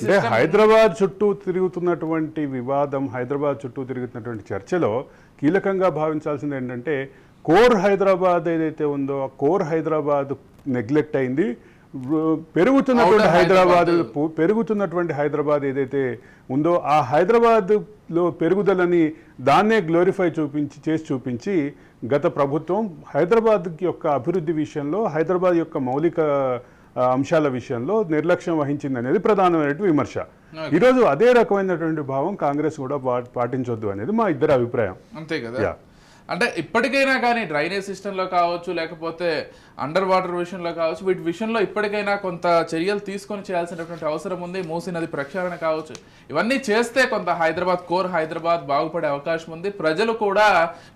అంటే హైదరాబాద్ చుట్టూ తిరుగుతున్నటువంటి వివాదం, హైదరాబాద్ చుట్టూ తిరుగుతున్నటువంటి చర్చలో కీలకంగా భావించాల్సింది ఏంటంటే కోర్ హైదరాబాద్ ఏదైతే ఉందో ఆ కోర్ హైదరాబాద్ నెగ్లెక్ట్ అయింది. పెరుగుతున్నటువంటి హైదరాబాద్ ఏదైతే ఉందో ఆ హైదరాబాద్లో పెరుగుదలని దాన్నే గ్లోరిఫై చేసి చూపించి గత ప్రభుత్వం హైదరాబాద్ యొక్క అభివృద్ధి విషయంలో, హైదరాబాద్ యొక్క మౌలిక అంశాల విషయంలో నిర్లక్ష్యం వహించింది అనేది ప్రధానమైన విమర్శ. ఈరోజు అదే రకమైనటువంటి భావం కాంగ్రెస్ కూడా పాటించొద్దు అనేది మా ఇద్దరి అభిప్రాయం. అంతే కదా. అంటే ఇప్పటికైనా కానీ డ్రైనేజ్ సిస్టంలో కావచ్చు, లేకపోతే అండర్ వాటర్ విషయంలో కావచ్చు, వీటి విషయంలో ఇప్పటికైనా కొంత చర్యలు తీసుకొని చేయాల్సినటువంటి అవసరం ఉంది. మూసీ నది ప్రక్షాళన కావచ్చు, ఇవన్నీ చేస్తే కొంత హైదరాబాద్ కోర్ హైదరాబాద్ బాగుపడే అవకాశం ఉంది. ప్రజలు కూడా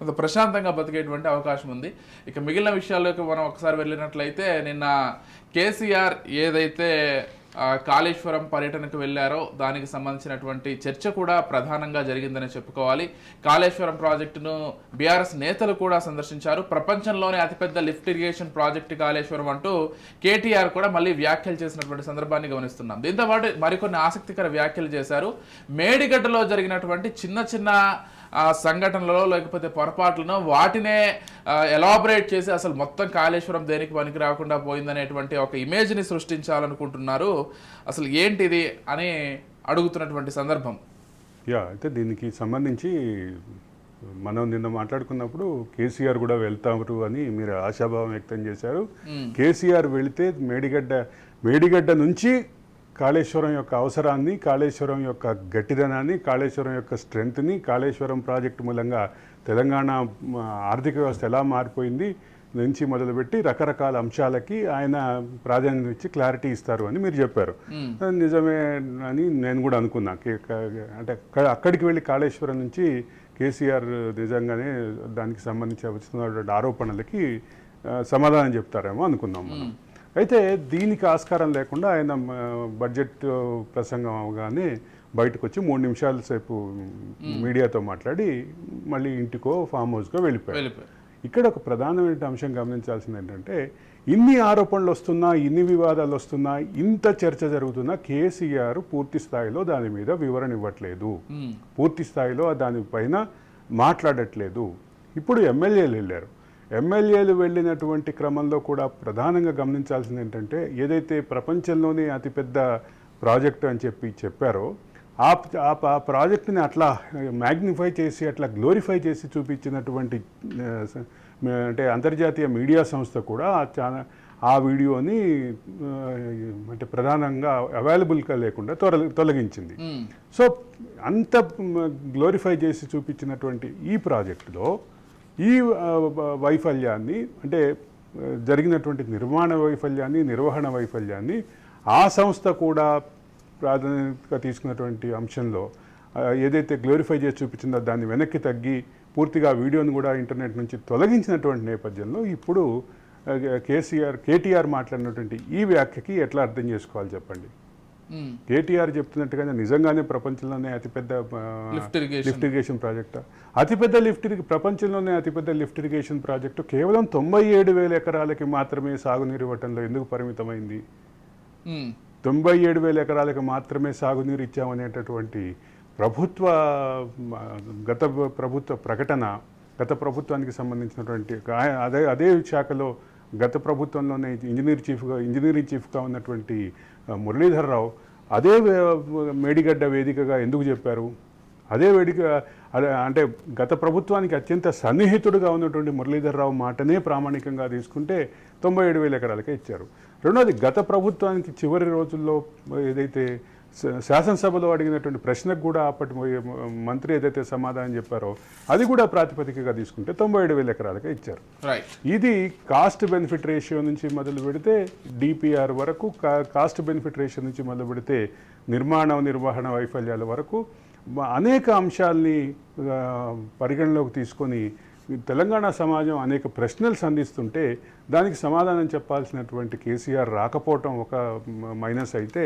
కొంత ప్రశాంతంగా బతికేటువంటి అవకాశం ఉంది. ఇక మిగిలిన విషయాల్లోకి మనం ఒకసారి వెళ్ళినట్లయితే నిన్న కేసీఆర్ ఏదైతే కాళేశ్వరం పర్యటనకు వెళ్ళారో దానికి సంబంధించినటువంటి చర్చ కూడా ప్రధానంగా జరిగిందని చెప్పుకోవాలి. కాళేశ్వరం ప్రాజెక్టును బీఆర్ఎస్ నేతలు కూడా సందర్శించారు. ప్రపంచంలోనే అతిపెద్ద లిఫ్ట్ ఇరిగేషన్ ప్రాజెక్టు కాళేశ్వరం అంటూ కేటీఆర్ కూడా మళ్ళీ వ్యాఖ్యలు చేసినటువంటి సందర్భాన్ని గమనిస్తున్నాం. దీంతో పాటు మరికొన్ని ఆసక్తికర వ్యాఖ్యలు చేశారు. మేడిగడ్డలో జరిగినటువంటి చిన్న చిన్న సంఘటనలలో లేకపోతే పొరపాట్లను వాటినే ఎలాబరేట్ చేసి అసలు మొత్తం కాళేశ్వరం దేనికి పనికి రాకుండా పోయిందనేటువంటి ఒక ఇమేజ్ని సృష్టించాలనుకుంటున్నారు. అసలు ఏంటిది అని అడుగుతున్నటువంటి సందర్భం. అయితే దీనికి సంబంధించి మనం నిన్న మాట్లాడుకున్నప్పుడు కేసీఆర్ కూడా వెళ్తారు అని మీరు ఆశాభావం వ్యక్తం చేశారు. కేసీఆర్ వెళితే మేడిగడ్డ నుంచి కాళేశ్వరం యొక్క అవసరాన్ని, కాళేశ్వరం యొక్క గట్టిదనాన్ని, కాళేశ్వరం యొక్క స్ట్రెంగ్త్ని, కాళేశ్వరం ప్రాజెక్టు మూలంగా తెలంగాణ ఆర్థిక వ్యవస్థ ఎలా మారిపోయింది నుంచి మొదలుపెట్టి రకరకాల అంశాలకి ఆయన ప్రాధాన్యత ఇచ్చి క్లారిటీ ఇస్తారు అని మీరు చెప్పారు. నిజమే అని నేను కూడా అనుకున్నా. అంటే అక్కడికి వెళ్ళి కాళేశ్వరం నుంచి కేసీఆర్ నిజంగానే దానికి సంబంధించి వస్తున్నటువంటి ఆరోపణలకి సమాధానం చెప్తారేమో అనుకున్నాం మనం. అయితే దీనికి ఆస్కారం లేకుండా ఆయన బడ్జెట్ ప్రసంగం అవగానే బయటకు వచ్చి 3 నిమిషాల సేపు మీడియాతో మాట్లాడి మళ్ళీ ఇంటికో ఫామ్ హౌస్కో వెళ్ళిపోయారు. ఇక్కడ ఒక ప్రధానమైన అంశం గమనించాల్సింది ఏంటంటే ఇన్ని ఆరోపణలు వస్తున్నా, ఇన్ని వివాదాలు వస్తున్నా, ఇంత చర్చ జరుగుతున్నా కేసీఆర్ పూర్తి స్థాయిలో దాని మీద వివరణ ఇవ్వట్లేదు, పూర్తి స్థాయిలో దానిపైన మాట్లాడట్లేదు. ఇప్పుడు ఎమ్మెల్యేలు వెళ్ళారు. ఎమ్మెల్యేలు వెళ్ళినటువంటి క్రమంలో కూడా ప్రధానంగా గమనించాల్సింది ఏంటంటే ఏదైతే ప్రపంచంలోనే అతిపెద్ద ప్రాజెక్టు అని చెప్పారో ఆ ప్రాజెక్టుని అట్లా మ్యాగ్నిఫై చేసి అట్లా గ్లోరిఫై చేసి చూపించినటువంటి అంటే అంతర్జాతీయ మీడియా సంస్థ కూడా ఆ వీడియోని అంటే ప్రధానంగా అవైలబుల్గా లేకుండా తొలగించింది. సో అంత గ్లోరిఫై చేసి చూపించినటువంటి ఈ ప్రాజెక్టులో ఈ వైఫల్యాన్ని అంటే జరిగినటువంటి నిర్మాణ వైఫల్యాన్ని, నిర్వహణ వైఫల్యాన్ని ఆ సంస్థ కూడా ప్రాధాన్యతగా తీసుకున్నటువంటి అంశంలో ఏదైతే గ్లోరిఫై చేసి చూపించిందో దాన్ని వెనక్కి తగ్గి పూర్తిగా వీడియోని కూడా ఇంటర్నెట్ నుంచి తొలగించినటువంటి నేపథ్యంలో ఇప్పుడు కేటీఆర్ మాట్లాడినటువంటి ఈ వ్యాఖ్యకి ఎట్లా అర్థం చేసుకోవాలి చెప్పండి. కేటీఆర్ చెప్తున్నట్టుగా నిజంగానే ప్రపంచంలోనే అతిపెద్ద లిఫ్ట్ ఇరిగేషన్ ప్రాజెక్టు, ప్రపంచంలోనే అతిపెద్ద లిఫ్ట్ ఇరిగేషన్ ప్రాజెక్టు కేవలం 97,000 ఎకరాలకి మాత్రమే సాగునీరు ఇవ్వటంలో ఎందుకు పరిమితమైంది? 97,000 ఎకరాలకు మాత్రమే సాగునీరు ఇచ్చామనేటటువంటి గత ప్రభుత్వ ప్రకటన, గత ప్రభుత్వానికి సంబంధించినటువంటి అదే శాఖలో గత ప్రభుత్వంలోనే ఇంజనీరింగ్ చీఫ్గా ఉన్నటువంటి మురళీధర్ రావు అదే మేడిగడ్డ వేదికగా ఎందుకు చెప్పారు? అదే వేదిక అంటే గత ప్రభుత్వానికి అత్యంత సన్నిహితుడుగా ఉన్నటువంటి మురళీధర్ రావు మాటనే ప్రామాణికంగా తీసుకుంటే 97,000 ఎకరాలకే ఇచ్చారు. రెండోది, గత ప్రభుత్వానికి చివరి రోజుల్లో ఏదైతే శాసనసభలో అడిగినటువంటి ప్రశ్నకు కూడా అప్పటి మంత్రి ఏదైతే సమాధానం చెప్పారో అది కూడా ప్రాతిపదికగా తీసుకుంటే 97,000 ఎకరాలకే ఇచ్చారు. ఇది కాస్ట్ బెనిఫిట్ రేషియో నుంచి మొదలు పెడితే డిపిఆర్ వరకు, కాస్ట్ బెనిఫిట్ రేషియో నుంచి మొదలు పెడితే నిర్వహణ వైఫల్యాల వరకు అనేక అంశాల్ని పరిగణలోకి తీసుకొని తెలంగాణ సమాజం అనేక ప్రశ్నలు సంధిస్తుంటే దానికి సమాధానం చెప్పాల్సినటువంటి కేసీఆర్ రాకపోవటం ఒక మైనస్ అయితే,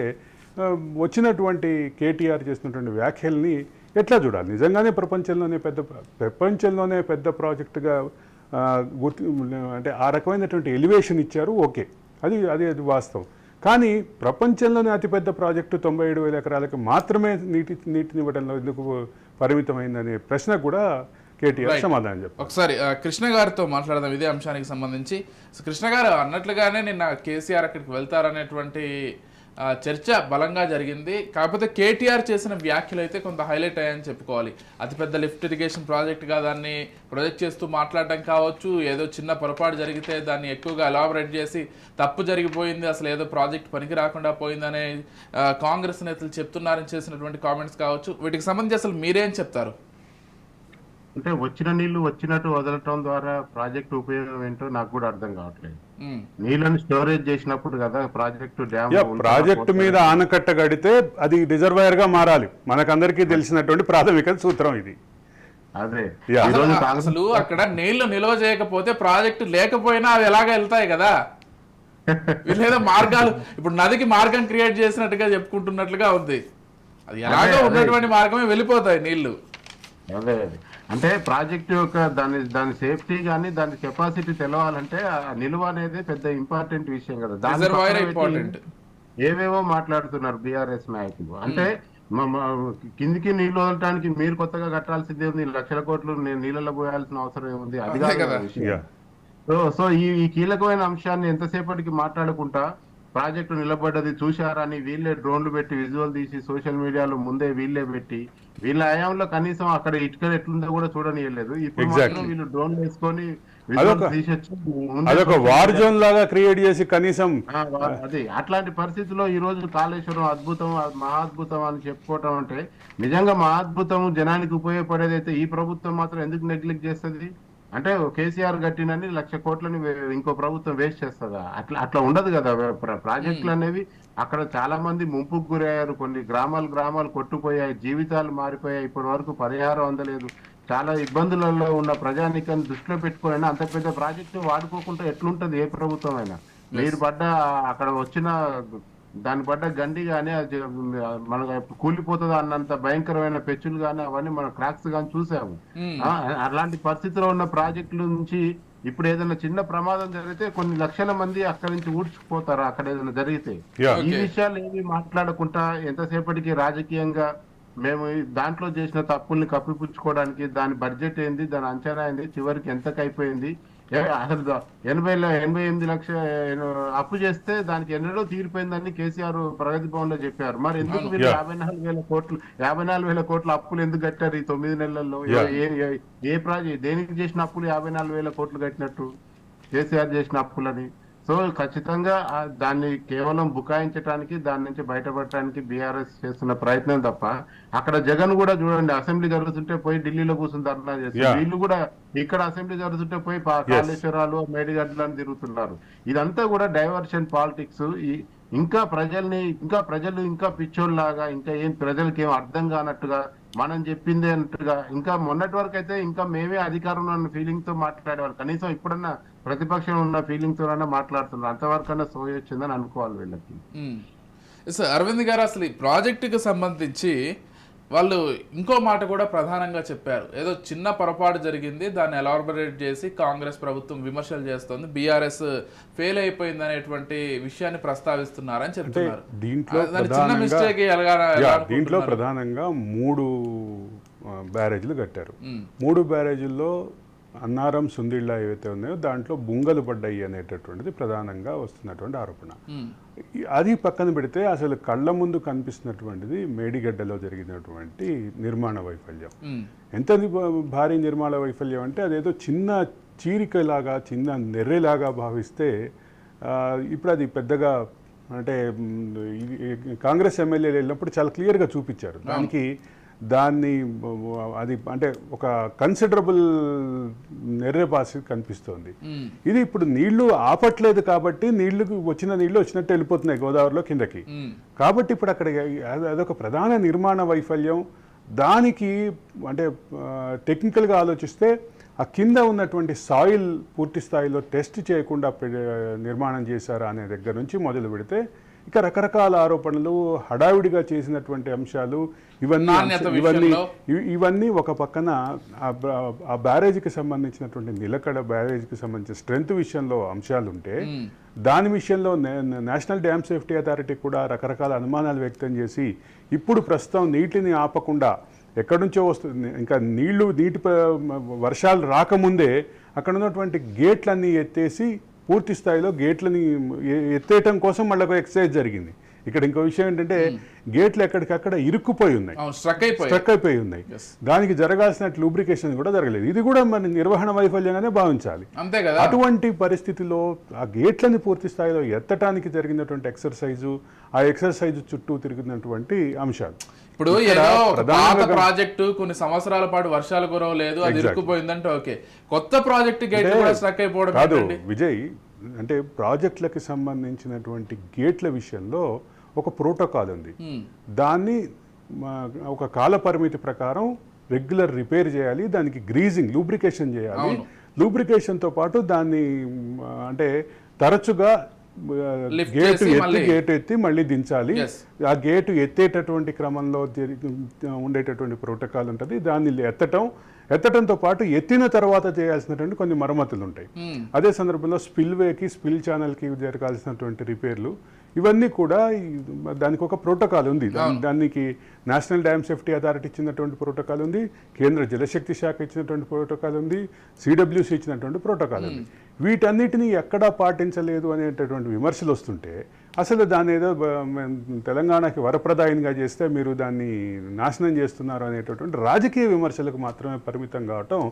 వచ్చినటువంటి కేటీఆర్ చేసినటువంటి వ్యాఖ్యల్ని ఎట్లా చూడాలి? నిజంగానే ప్రపంచంలోనే పెద్ద ప్రాజెక్టుగా అంటే ఆ రకమైనటువంటి ఎలివేషన్ ఇచ్చారు, ఓకే, అది వాస్తవం. కానీ ప్రపంచంలోనే అతిపెద్ద ప్రాజెక్టు 97,000 ఎకరాలకు మాత్రమే నీటినివ్వడంలో ఎందుకు పరిమితమైందనే ప్రశ్న కూడా కేటీఆర్ సమాధానం చెప్పారు. ఒకసారి కృష్ణ గారితో మాట్లాడదాం ఇదే అంశానికి సంబంధించి. కృష్ణ గారు అన్నట్లుగానే నిన్న కేసీఆర్ అక్కడికి వెళ్తారనేటువంటి చర్చ బలంగా జరిగింది. కాకపోతే కేటీఆర్ చేసిన వ్యాఖ్యలు అయితే కొంత హైలైట్ అయ్యాయని చెప్పుకోవాలి. అతిపెద్ద లిఫ్ట్ ఇరిగేషన్ ప్రాజెక్టుగా దాన్ని ప్రొజెక్ట్ చేస్తూ మాట్లాడడం కావచ్చు, ఏదో చిన్న పొరపాటు జరిగితే దాన్ని ఎక్కువగా ఎలాబరేట్ చేసి తప్పు జరిగిపోయింది, అసలు ఏదో ప్రాజెక్ట్ పనికి రాకుండా పోయిందనే కాంగ్రెస్ నేతలు చెప్తున్నారని చేసినటువంటి కామెంట్స్ కావచ్చు. వీటికి సంబంధించి అసలు మీరేం చెప్తారు? అంటే వచ్చిన నీళ్లు వచ్చినట్టు వదలటం ద్వారా ప్రాజెక్ట్ ఉపయోగం ఏంటో నాకు కూడా అర్థం కావట్లేదు. నీళ్ళని స్టోరేజ్ చేసినప్పుడు కదా ప్రాజెక్టు మీద ఆనకట్ట కడితే అది రిజర్వాయర్ గా మారాలి. మనకందరికీ తెలిసినటువంటి ప్రాథమిక సూత్రం ఇది. అదే అసలు అక్కడ నీళ్లు నిల్వ చేయకపోతే ప్రాజెక్టు లేకపోయినా అవి ఎలాగ వెళ్తాయి కదా. వీళ్ళేదో మార్గాలు ఇప్పుడు నదికి మార్గం క్రియేట్ చేసినట్టుగా చెప్పుకుంటున్నట్లుగా ఉంది. అది ఎలాగో ఉన్నటువంటి మార్గమే వెళ్ళిపోతాయి నీళ్లు. అదే అంటే ప్రాజెక్ట్ యొక్క దాని సేఫ్టీ కానీ దాని కెపాసిటీ తెలవాలంటే నిలువ అనేది పెద్ద ఇంపార్టెంట్ విషయం కదా. దాని ఏవేవో మాట్లాడుతున్నారు బీఆర్ఎస్ నాయకులు. అంటే కిందికి నీళ్లు వదలటానికి మీరు కొత్తగా కట్టాల్సిందే ఉంది, లక్షల కోట్లు నీళ్ళలో పోయాల్సిన అవసరం ఏముంది? అది కాదు విషయం. సో ఈ కీలకమైన అంశాన్ని ఎంతసేపటికి మాట్లాడుకుంటా ప్రాజెక్టు నిలబడ్డది చూశారని వీళ్ళే డ్రోన్లు పెట్టి విజువల్ తీసి సోషల్ మీడియాలో ముందే వీళ్ళే పెట్టి వీళ్ళ హయాంలో కనీసం అక్కడ ఇటుక ఎట్లుందో కూడా చూడనియలేదు. ఇప్పుడు మాత్రం వీళ్ళు డ్రోన్ వేసుకొని అది అట్లాంటి పరిస్థితుల్లో ఈ రోజు కాళేశ్వరం అద్భుతం, మహాద్భుతం అని చెప్పుకోవటం అంటే నిజంగా మహాద్భుతం జనానికి ఉపయోగపడేది అయితే ఈ ప్రభుత్వం మాత్రం ఎందుకు నెగ్లెక్ట్ చేస్తుంది? అంటే కేసీఆర్ కట్టినని 1,00,000 కోట్లని ఇంకో ప్రభుత్వం వేస్ట్ చేస్తుందా? అట్లా ఉండదు కదా. ప్రాజెక్టులు అనేవి అక్కడ చాలా మంది ముంపుకు గురయ్యారు, కొన్ని గ్రామాలు కొట్టుపోయాయి, జీవితాలు మారిపోయాయి, ఇప్పటి వరకు పరిహారం అందలేదు. చాలా ఇబ్బందులలో ఉన్న ప్రజానికాన్ని దృష్టిలో పెట్టుకుని అంత పెద్ద ప్రాజెక్టు వాడుకోకుండా ఎట్లుంటది ఏ ప్రభుత్వం అయినా? మీరు అక్కడ వచ్చిన దాని పడ్డ గండి కానీ మనకు కూలిపోతుంది అన్నంత భయంకరమైన పెచ్చులు కానీ అవన్నీ మనం క్రాక్స్ కానీ చూసాము. అలాంటి పరిస్థితిలో ఉన్న ప్రాజెక్టుల నుంచి ఇప్పుడు ఏదైనా చిన్న ప్రమాదం జరిగితే కొన్ని లక్షల మంది అక్కడి నుంచి ఊడ్చుకుపోతారు. అక్కడ ఏదైనా జరిగితే ఈ విషయాలు ఏమి మాట్లాడకుండా ఎంతసేపటికి రాజకీయంగా మేము దాంట్లో చేసిన తప్పుల్ని కప్పిపుచ్చుకోవడానికి దాని బడ్జెట్ ఏంది, దాని అంచనా ఏంది, చివరికి ఎంతకు అయిపోయింది, అసలు 88 లక్షల అప్పు చేస్తే దానికి ఎన్నడో తీరిపోయిందని కేసీఆర్ ప్రగతి భవన్ లో చెప్పారు. మరి ఎందుకు వీళ్ళు 54,000 కోట్ల అప్పులు ఎందుకు కట్టారు ఈ 9 నెలల్లో? ఏ ప్రాజెక్ట్ దేనికి చేసిన అప్పులు 54,000 కోట్లు కట్టినట్టు కేసీఆర్ చేసిన అప్పులని? సో ఖచ్చితంగా దాన్ని కేవలం బుకాయించడానికి, దాని నుంచి బయటపడటానికి బీఆర్ఎస్ చేస్తున్న ప్రయత్నం తప్ప, అక్కడ జగన్ కూడా చూడండి, అసెంబ్లీ జరుగుతుంటే పోయి ఢిల్లీలో కూర్చుని ధర్నా చేస్తారు. వీళ్ళు కూడా ఇక్కడ అసెంబ్లీ జరుగుతుంటే పోయి కాళేశ్వరాలు, మేడిగడ్డలను తిరుగుతున్నారు. ఇదంతా కూడా డైవర్షన్ పాలిటిక్స్. ఇంకా ప్రజలు ఇంకా పిచ్చోళ్ళలాగా, ఇంకా ప్రజలకి ఏం అర్థం కానట్టుగా, మనం చెప్పిందే అన్నట్టుగా, ఇంకా మొన్నటి వరకు అయితే ఇంకా మేమే అధికారంలో ఉన్న ఫీలింగ్ తో మాట్లాడేవాళ్ళు. కనీసం ఇప్పుడన్నా ప్రతిపక్షం ఉన్న ఫీలింగ్ తోనన్నా మాట్లాడుతున్నారు. అంతవరకన్నా సోయి వచ్చిందని అనుకోవాలి వీళ్ళకి. సార్ అరవింద్ గారు, అసలు ఈ ప్రాజెక్టుకి సంబంధించి వాళ్ళు ఇంకో మాట కూడా ప్రధానంగా చెప్పారు. ఏదో చిన్న పొరపాటు జరిగింది, దాన్ని ఎలాబరేట్ చేసి కాంగ్రెస్ ప్రభుత్వం విమర్శలు చేస్తోంది, బీఆర్ఎస్ ఫెయిల్ అయిపోయింది అనేటువంటి విషయాన్ని ప్రస్తావిస్తున్నారని చెప్తున్నారు. దీంట్లో ప్రధానంగా 3 బ్యారేజ్లు కట్టారు. 3 బ్యారేజీల్లో అన్నారం, సుందిళ్ళ ఏవైతే ఉన్నాయో దాంట్లో బుంగలు పడ్డాయి అనేటటువంటిది ప్రధానంగా వస్తున్నటువంటి ఆరోపణ. అది పక్కన పెడితే అసలు కళ్ళ ముందు కనిపిస్తున్నటువంటిది మేడిగడ్డలో జరిగినటువంటి నిర్మాణ వైఫల్యం. ఎంత భారీ నిర్మాణ వైఫల్యం అంటే అదేదో చిన్న చీరికలాగా, చిన్న నెర్రెలాగా భావిస్తే ఇప్పుడు అది పెద్దగా అంటే కాంగ్రెస్ ఎమ్మెల్యేలు వెళ్ళినప్పుడు చాలా క్లియర్గా చూపించారు. దాన్ని అది అంటే ఒక కన్సిడరబుల్ నెర్రెపాసి కనిపిస్తోంది. ఇది ఇప్పుడు నీళ్లు ఆపట్లేదు కాబట్టి వచ్చిన నీళ్లు వచ్చినట్టు వెళ్ళిపోతున్నాయి గోదావరిలో కిందకి. కాబట్టి ఇప్పుడు అక్కడ అదొక ప్రధాన నిర్మాణ వైఫల్యం. దానికి అంటే టెక్నికల్గా ఆలోచిస్తే ఆ కింద ఉన్నటువంటి సాయిల్ పూర్తి స్థాయిలో టెస్ట్ చేయకుండా నిర్మాణం చేశారా అనే దగ్గర నుంచి మొదలు పెడితే ఇక రకరకాల ఆరోపణలు, హడావిడిగా చేసినటువంటి అంశాలు, ఇవన్నీ ఒక పక్కన ఆ బ్యారేజీకి సంబంధించినటువంటి నిలకడ, బ్యారేజీకి సంబంధించిన స్ట్రెంత్ విషయంలో అంశాలు ఉంటే, దాని విషయంలో నేషనల్ డ్యామ్ సేఫ్టీ అథారిటీ కూడా రకరకాల అనుమానాలు వ్యక్తం చేసి ఇప్పుడు ప్రస్తుతం నీటిని ఆపకుండా ఎక్కడి నుంచో వస్తుంది, ఇంకా నీటి వర్షాలు రాకముందే అక్కడ ఉన్నటువంటి గేట్లన్నీ ఎత్తేసి పూర్తి స్థాయిలో గేట్లని ఎత్తేయటం కోసం మళ్ళీ ఒక ఎక్సర్సైజ్ జరిగింది. ఇక్కడ ఇంకో విషయం ఏంటంటే గేట్లు ఎక్కడికక్కడ ఇరుక్కుపోయి ఉన్నాయి, స్ట్రక్ అయిపోయి ఉన్నాయి. దానికి జరగాల్సిన లూబ్రికేషన్ కూడా జరగలేదు. ఇది కూడా మన నిర్వహణ వైఫల్యంగానే భావించాలి. అటువంటి పరిస్థితిలో ఆ గేట్లని పూర్తి స్థాయిలో ఎత్తటానికి జరిగినటువంటి ఎక్సర్సైజు, ఆ ఎక్సర్సైజ్ చుట్టూ తిరిగినటువంటి అంశాలు. ఇప్పుడు ప్రాజెక్టు కొన్ని సంవత్సరాల పాటు వర్షాలు కురవలేదు, అది ఇరుక్కుపోయిందంటే ఓకే, కొత్త ప్రాజెక్టు గేట్ కూడా స్ట్రక్ అయిపోవడం కాదు విజయ్. అంటే ప్రాజెక్టులకి సంబంధించినటువంటి గేట్ల విషయంలో ఒక ప్రోటోకాల్ ఉంది. దాన్ని ఒక కాల పరిమితి ప్రకారం రెగ్యులర్ రిపేర్ చేయాలి, దానికి గ్రీజింగ్, లూబ్రికేషన్ చేయాలి. లూబ్రికేషన్తో పాటు దాన్ని అంటే తరచుగా గేటు ఎత్తి మళ్ళీ దించాలి. ఆ గేటు ఎత్తేటటువంటి క్రమంలో ఉండేటటువంటి ప్రోటోకాల్ ఉంటుంది. దాన్ని ఎత్తటంతో పాటు ఎత్తిన తర్వాత చేయాల్సినటువంటి కొన్ని మరమ్మతులు ఉంటాయి. అదే సందర్భంలో స్పిల్ ఛానల్కి జరగాల్సినటువంటి రిపేర్లు, ఇవన్నీ కూడా దానికి ఒక ప్రోటోకాల్ ఉంది. దానికి నేషనల్ డ్యామ్ సేఫ్టీ అథారిటీ ఇచ్చినటువంటి ప్రోటోకాల్ ఉంది, కేంద్ర జలశక్తి శాఖ ఇచ్చినటువంటి ప్రోటోకాల్ ఉంది, సిడబ్ల్యూసి ఇచ్చినటువంటి ప్రోటోకాల్ ఉంది. వీటన్నిటినీ ఎక్కడా పాటించలేదు అనేటటువంటి విమర్శలు వస్తుంటే, అసలు దాన్ని ఏదో తెలంగాణకి వరప్రదాయంగా చేస్తే మీరు దాన్ని నాశనం చేస్తున్నారు అనేటటువంటి రాజకీయ విమర్శలకు మాత్రమే పరిమితం కావటం,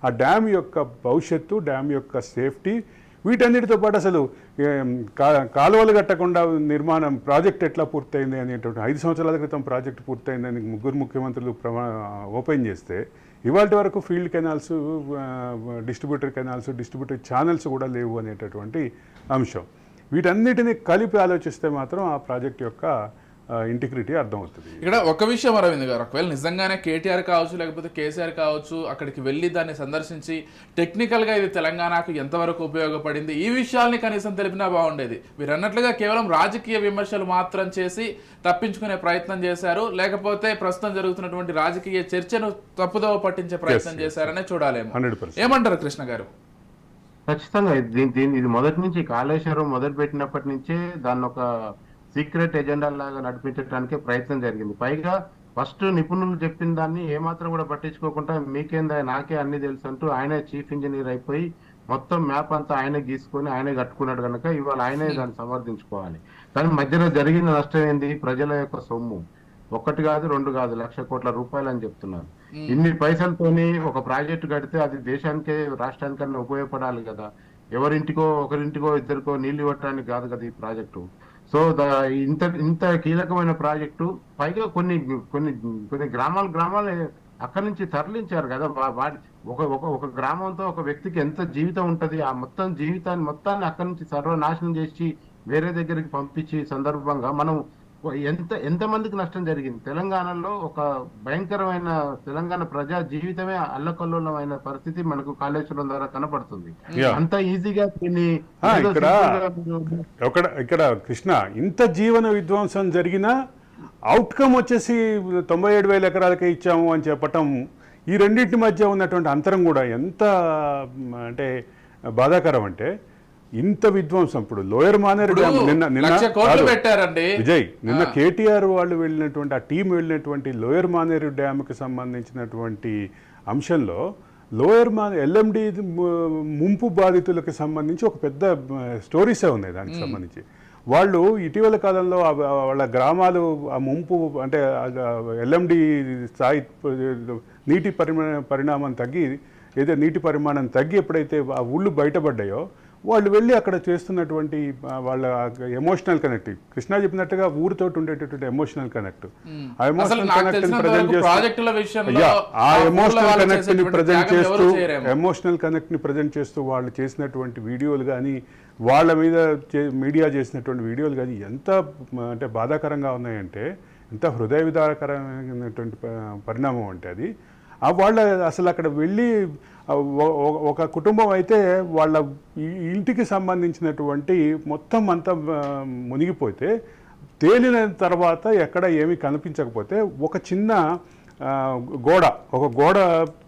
ఆ డ్యామ్ యొక్క భవిష్యత్తు, డ్యామ్ యొక్క సేఫ్టీ, వీటన్నిటితో పాటు అసలు కాలువలు కట్టకుండా నిర్మాణం ప్రాజెక్ట్ ఎట్లా పూర్తయింది అనేటువంటి 5 సంవత్సరాల క్రితం ప్రాజెక్ట్ పూర్తయిందని 3 ముఖ్యమంత్రులు ఓపెన్ చేస్తే ఇవాళ వరకు field canals, distributor canals, distributor channels కూడా లేవు అనేటటువంటి అంశం. వీటన్నిటిని కలిపి ఆలోచిస్తే మాత్రం ఆ ప్రాజెక్ట్ యొక్క ఇంటిగ్రిటీ అర్థమవుతుంది. ఇక్కడ ఒక విషయం అరవింద్ గారు, ఒకవేళ నిజంగానే కేటీఆర్ కావచ్చు లేకపోతే కేసీఆర్ కావచ్చు అక్కడికి వెళ్ళి దాన్ని సందర్శించి టెక్నికల్గా ఇది తెలంగాణకు ఎంతవరకు ఉపయోగపడింది, ఈ విషయాల్ని కనీసం తెలిపినా బాగుండేది. మీరు అన్నట్లుగా కేవలం రాజకీయ విమర్శలు మాత్రం చేసి తప్పించుకునే ప్రయత్నం చేశారు, లేకపోతే ప్రస్తుతం జరుగుతున్నటువంటి రాజకీయ చర్చను తప్పుదోవ పట్టించే ప్రయత్నం చేశారనే చూడాలేమో. ఏమంటారు కృష్ణ గారు? ఖచ్చితంగా ఇది మొదటి నుంచి కాళేశ్వరం మొదలు పెట్టినప్పటి నుంచే దాన్ని ఒక సీక్రెట్ ఎజెండా లాగా నడిపించడానికే ప్రయత్నం జరిగింది. పైగా ఫస్ట్ నిపుణులు చెప్పిన దాన్ని ఏమాత్రం కూడా పట్టించుకోకుండా మీకేందా నాకే అన్ని తెలుసు అంటూ ఆయనే చీఫ్ ఇంజనీర్ అయిపోయి మొత్తం మ్యాప్ అంతా ఆయనే గీసుకొని ఆయనే కట్టుకున్నాడు కనుక ఇవాళ ఆయనే దాన్ని సమర్థించుకోవాలి. కానీ మధ్యలో జరిగిన నష్టం ఏంది? ప్రజల యొక్క సొమ్ము. 1 కాదు 2 కాదు, 1,00,000 కోట్ల రూపాయలు అని చెప్తున్నారు. ఇన్ని పైసలతోని ఒక ప్రాజెక్టు కడితే అది దేశానికే రాష్ట్రానికన్నా ఉపయోగపడాలి కదా. ఎవరింటికో ఒకరింటికో ఇద్దరికో నీళ్లు ఇవ్వటానికి కాదు కదా ఈ ప్రాజెక్టు. సో ఇంత ఇంత కీలకమైన ప్రాజెక్టు, పైగా కొన్ని కొన్ని కొన్ని గ్రామాలు అక్కడి నుంచి తరలించారు కదా. వాటి ఒక ఒక ఒక గ్రామంతో ఒక వ్యక్తికి ఎంత జీవితం ఉంటది, ఆ మొత్తం జీవితాన్ని మొత్తాన్ని అక్కడి నుంచి సర్వనాశనం చేసి వేరే దగ్గరికి పంపించి సందర్భంగా మనం ఎంతమందికి నష్టం జరిగింది. తెలంగాణలో ఒక భయంకరమైన తెలంగాణ ప్రజా జీవితమే అల్లకల్లోలమైన పరిస్థితి మనకు కాళేశ్వరం ద్వారా కనపడుతుంది. అంత ఈజీగా దీన్ని ఇక్కడ కృష్ణ ఇంత జీవన విధ్వంసం జరిగినా అవుట్కమ్ వచ్చేసి 97,000 ఎకరాలకే ఇచ్చాము అని చెప్పటం, ఈ రెండింటి మధ్య ఉన్నటువంటి అంతరం కూడా ఎంత అంటే బాధాకరం అంటే, ఇంత విధ్వంసం ఇప్పుడు లోయర్ మానేరు డ్యామ్ విజయ్ నిన్న కేటీఆర్ వాళ్ళు వెళ్ళినటువంటి ఆ టీం వెళ్ళినటువంటి లోయర్ మానేరు డ్యామ్కి సంబంధించినటువంటి అంశంలో ఎల్ఎండి ముంపు బాధితులకు సంబంధించి ఒక పెద్ద స్టోరీసే ఉన్నాయి దానికి సంబంధించి. వాళ్ళు ఇటీవల కాలంలో వాళ్ళ గ్రామాలు ఆ ముంపు అంటే ఎల్ఎండి స్థాయి నీటి పరిమాణం తగ్గి ఎప్పుడైతే ఆ ఊళ్ళు బయటపడ్డాయో వాళ్ళు వెళ్ళి అక్కడ చేస్తున్నటువంటి వాళ్ళ ఎమోషనల్ కనెక్ట్, కృష్ణ చెప్పినట్టుగా ఊరితో ఉండేటటువంటి ఎమోషనల్ కనెక్ట్, ఆ ఎమోషనల్ కనెక్ట్ ని ప్రజెంట్ చేస్తూ వాళ్ళు చేసినటువంటి వీడియోలు కానీ, వాళ్ళ మీద మీడియా చేసినటువంటి వీడియోలు కానీ ఎంత అంటే బాధాకరంగా ఉన్నాయంటే, ఎంత హృదయ విదారకరమైనటువంటి పరిణామం అంటే అది. వాళ్ళ అసలు అక్కడ వెళ్ళి ఒక కుటుంబం అయితే వాళ్ళ ఇంటికి సంబంధించినటువంటి మొత్తం అంతా మునిగిపోతే, తేలిన తర్వాత ఎక్కడ ఏమీ కనిపించకపోతే ఒక చిన్న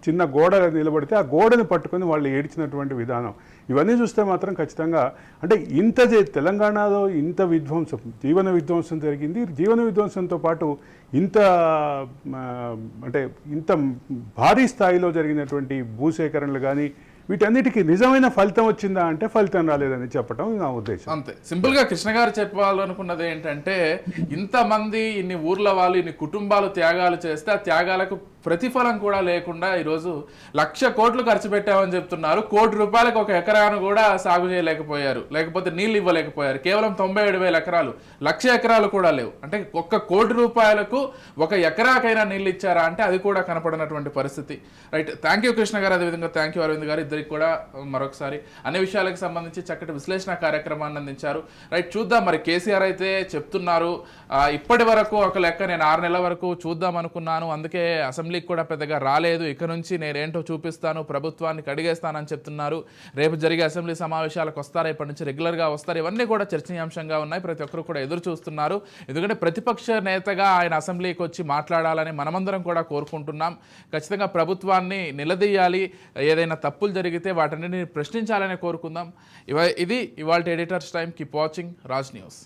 చిన్న గోడ నిలబడితే ఆ గోడని పట్టుకొని వాళ్ళు ఏడ్చినటువంటి విధానం, ఇవన్నీ చూస్తే మాత్రం ఖచ్చితంగా అంటే తెలంగాణలో ఇంత విధ్వంసం, జీవన విధ్వంసం జరిగింది. జీవన విధ్వంసంతో పాటు ఇంత భారీ స్థాయిలో జరిగినటువంటి భూసేకరణలు కానీ, వీటన్నిటికీ నిజమైన ఫలితం వచ్చిందా అంటే ఫలితం రాలేదని చెప్పడం నా ఉద్దేశం. అంతే సింపుల్ గా కృష్ణ గారు చెప్పాలనుకున్నది ఏంటంటే, ఇంతమంది ఇన్ని ఊర్ల వాళ్ళు ఇన్ని కుటుంబాలు త్యాగాలు చేస్తే ఆ త్యాగాలకు ప్రతిఫలం కూడా లేకుండా ఈరోజు 1,00,000 కోట్లు ఖర్చు పెట్టామని చెప్తున్నారు. ₹1,00,00,000 ఒక ఎకరాను కూడా సాగు చేయలేకపోయారు, లేకపోతే నీళ్ళు ఇవ్వలేకపోయారు. కేవలం 97,000 ఎకరాలు, 1,00,000 ఎకరాలు కూడా లేవు. అంటే ₹1,00,00,000 ఒక ఎకరాకైనా నీళ్ళు ఇచ్చారా అంటే అది కూడా కనపడినటువంటి పరిస్థితి. రైట్, థ్యాంక్ యూ కృష్ణ గారు, అదేవిధంగా థ్యాంక్ యూ అరవింద్ గారు, ఇద్దరికి కూడా మరొకసారి అన్ని విషయాలకు సంబంధించి చక్కటి విశ్లేషణ కార్యక్రమాన్ని అందించారు. రైట్, చూద్దాం మరి. కేసీఆర్ అయితే చెప్తున్నారు ఇప్పటి వరకు ఒక లెక్క నేను 6 నెలల వరకు చూద్దాం అనుకున్నాను, అందుకే అసెంబ్లీకి కూడా పెద్దగా రాలేదు, ఇక నుంచి నేనేంటో చూపిస్తాను, ప్రభుత్వాన్ని కడిగేస్తానని చెప్తున్నారు. రేపు జరిగే అసెంబ్లీ సమావేశాలకు వస్తారు, ఇప్పటి నుంచి రెగ్యులర్గా వస్తారు. ఇవన్నీ కూడా చర్చనీయాంశంగా ఉన్నాయి, ప్రతి ఒక్కరు కూడా ఎదురు చూస్తున్నారు. ఎందుకంటే ప్రతిపక్ష నేతగా ఆయన అసెంబ్లీకి వచ్చి మాట్లాడాలని మనమందరం కూడా కోరుకుంటున్నాం. ఖచ్చితంగా ప్రభుత్వాన్ని నిలదీయాలి, ఏదైనా తప్పులు జరిగితే వాటన్నిటిని ప్రశ్నించాలని కోరుకుందాం. ఇది ఇవాల్టి editors time. Keep watching Raj news.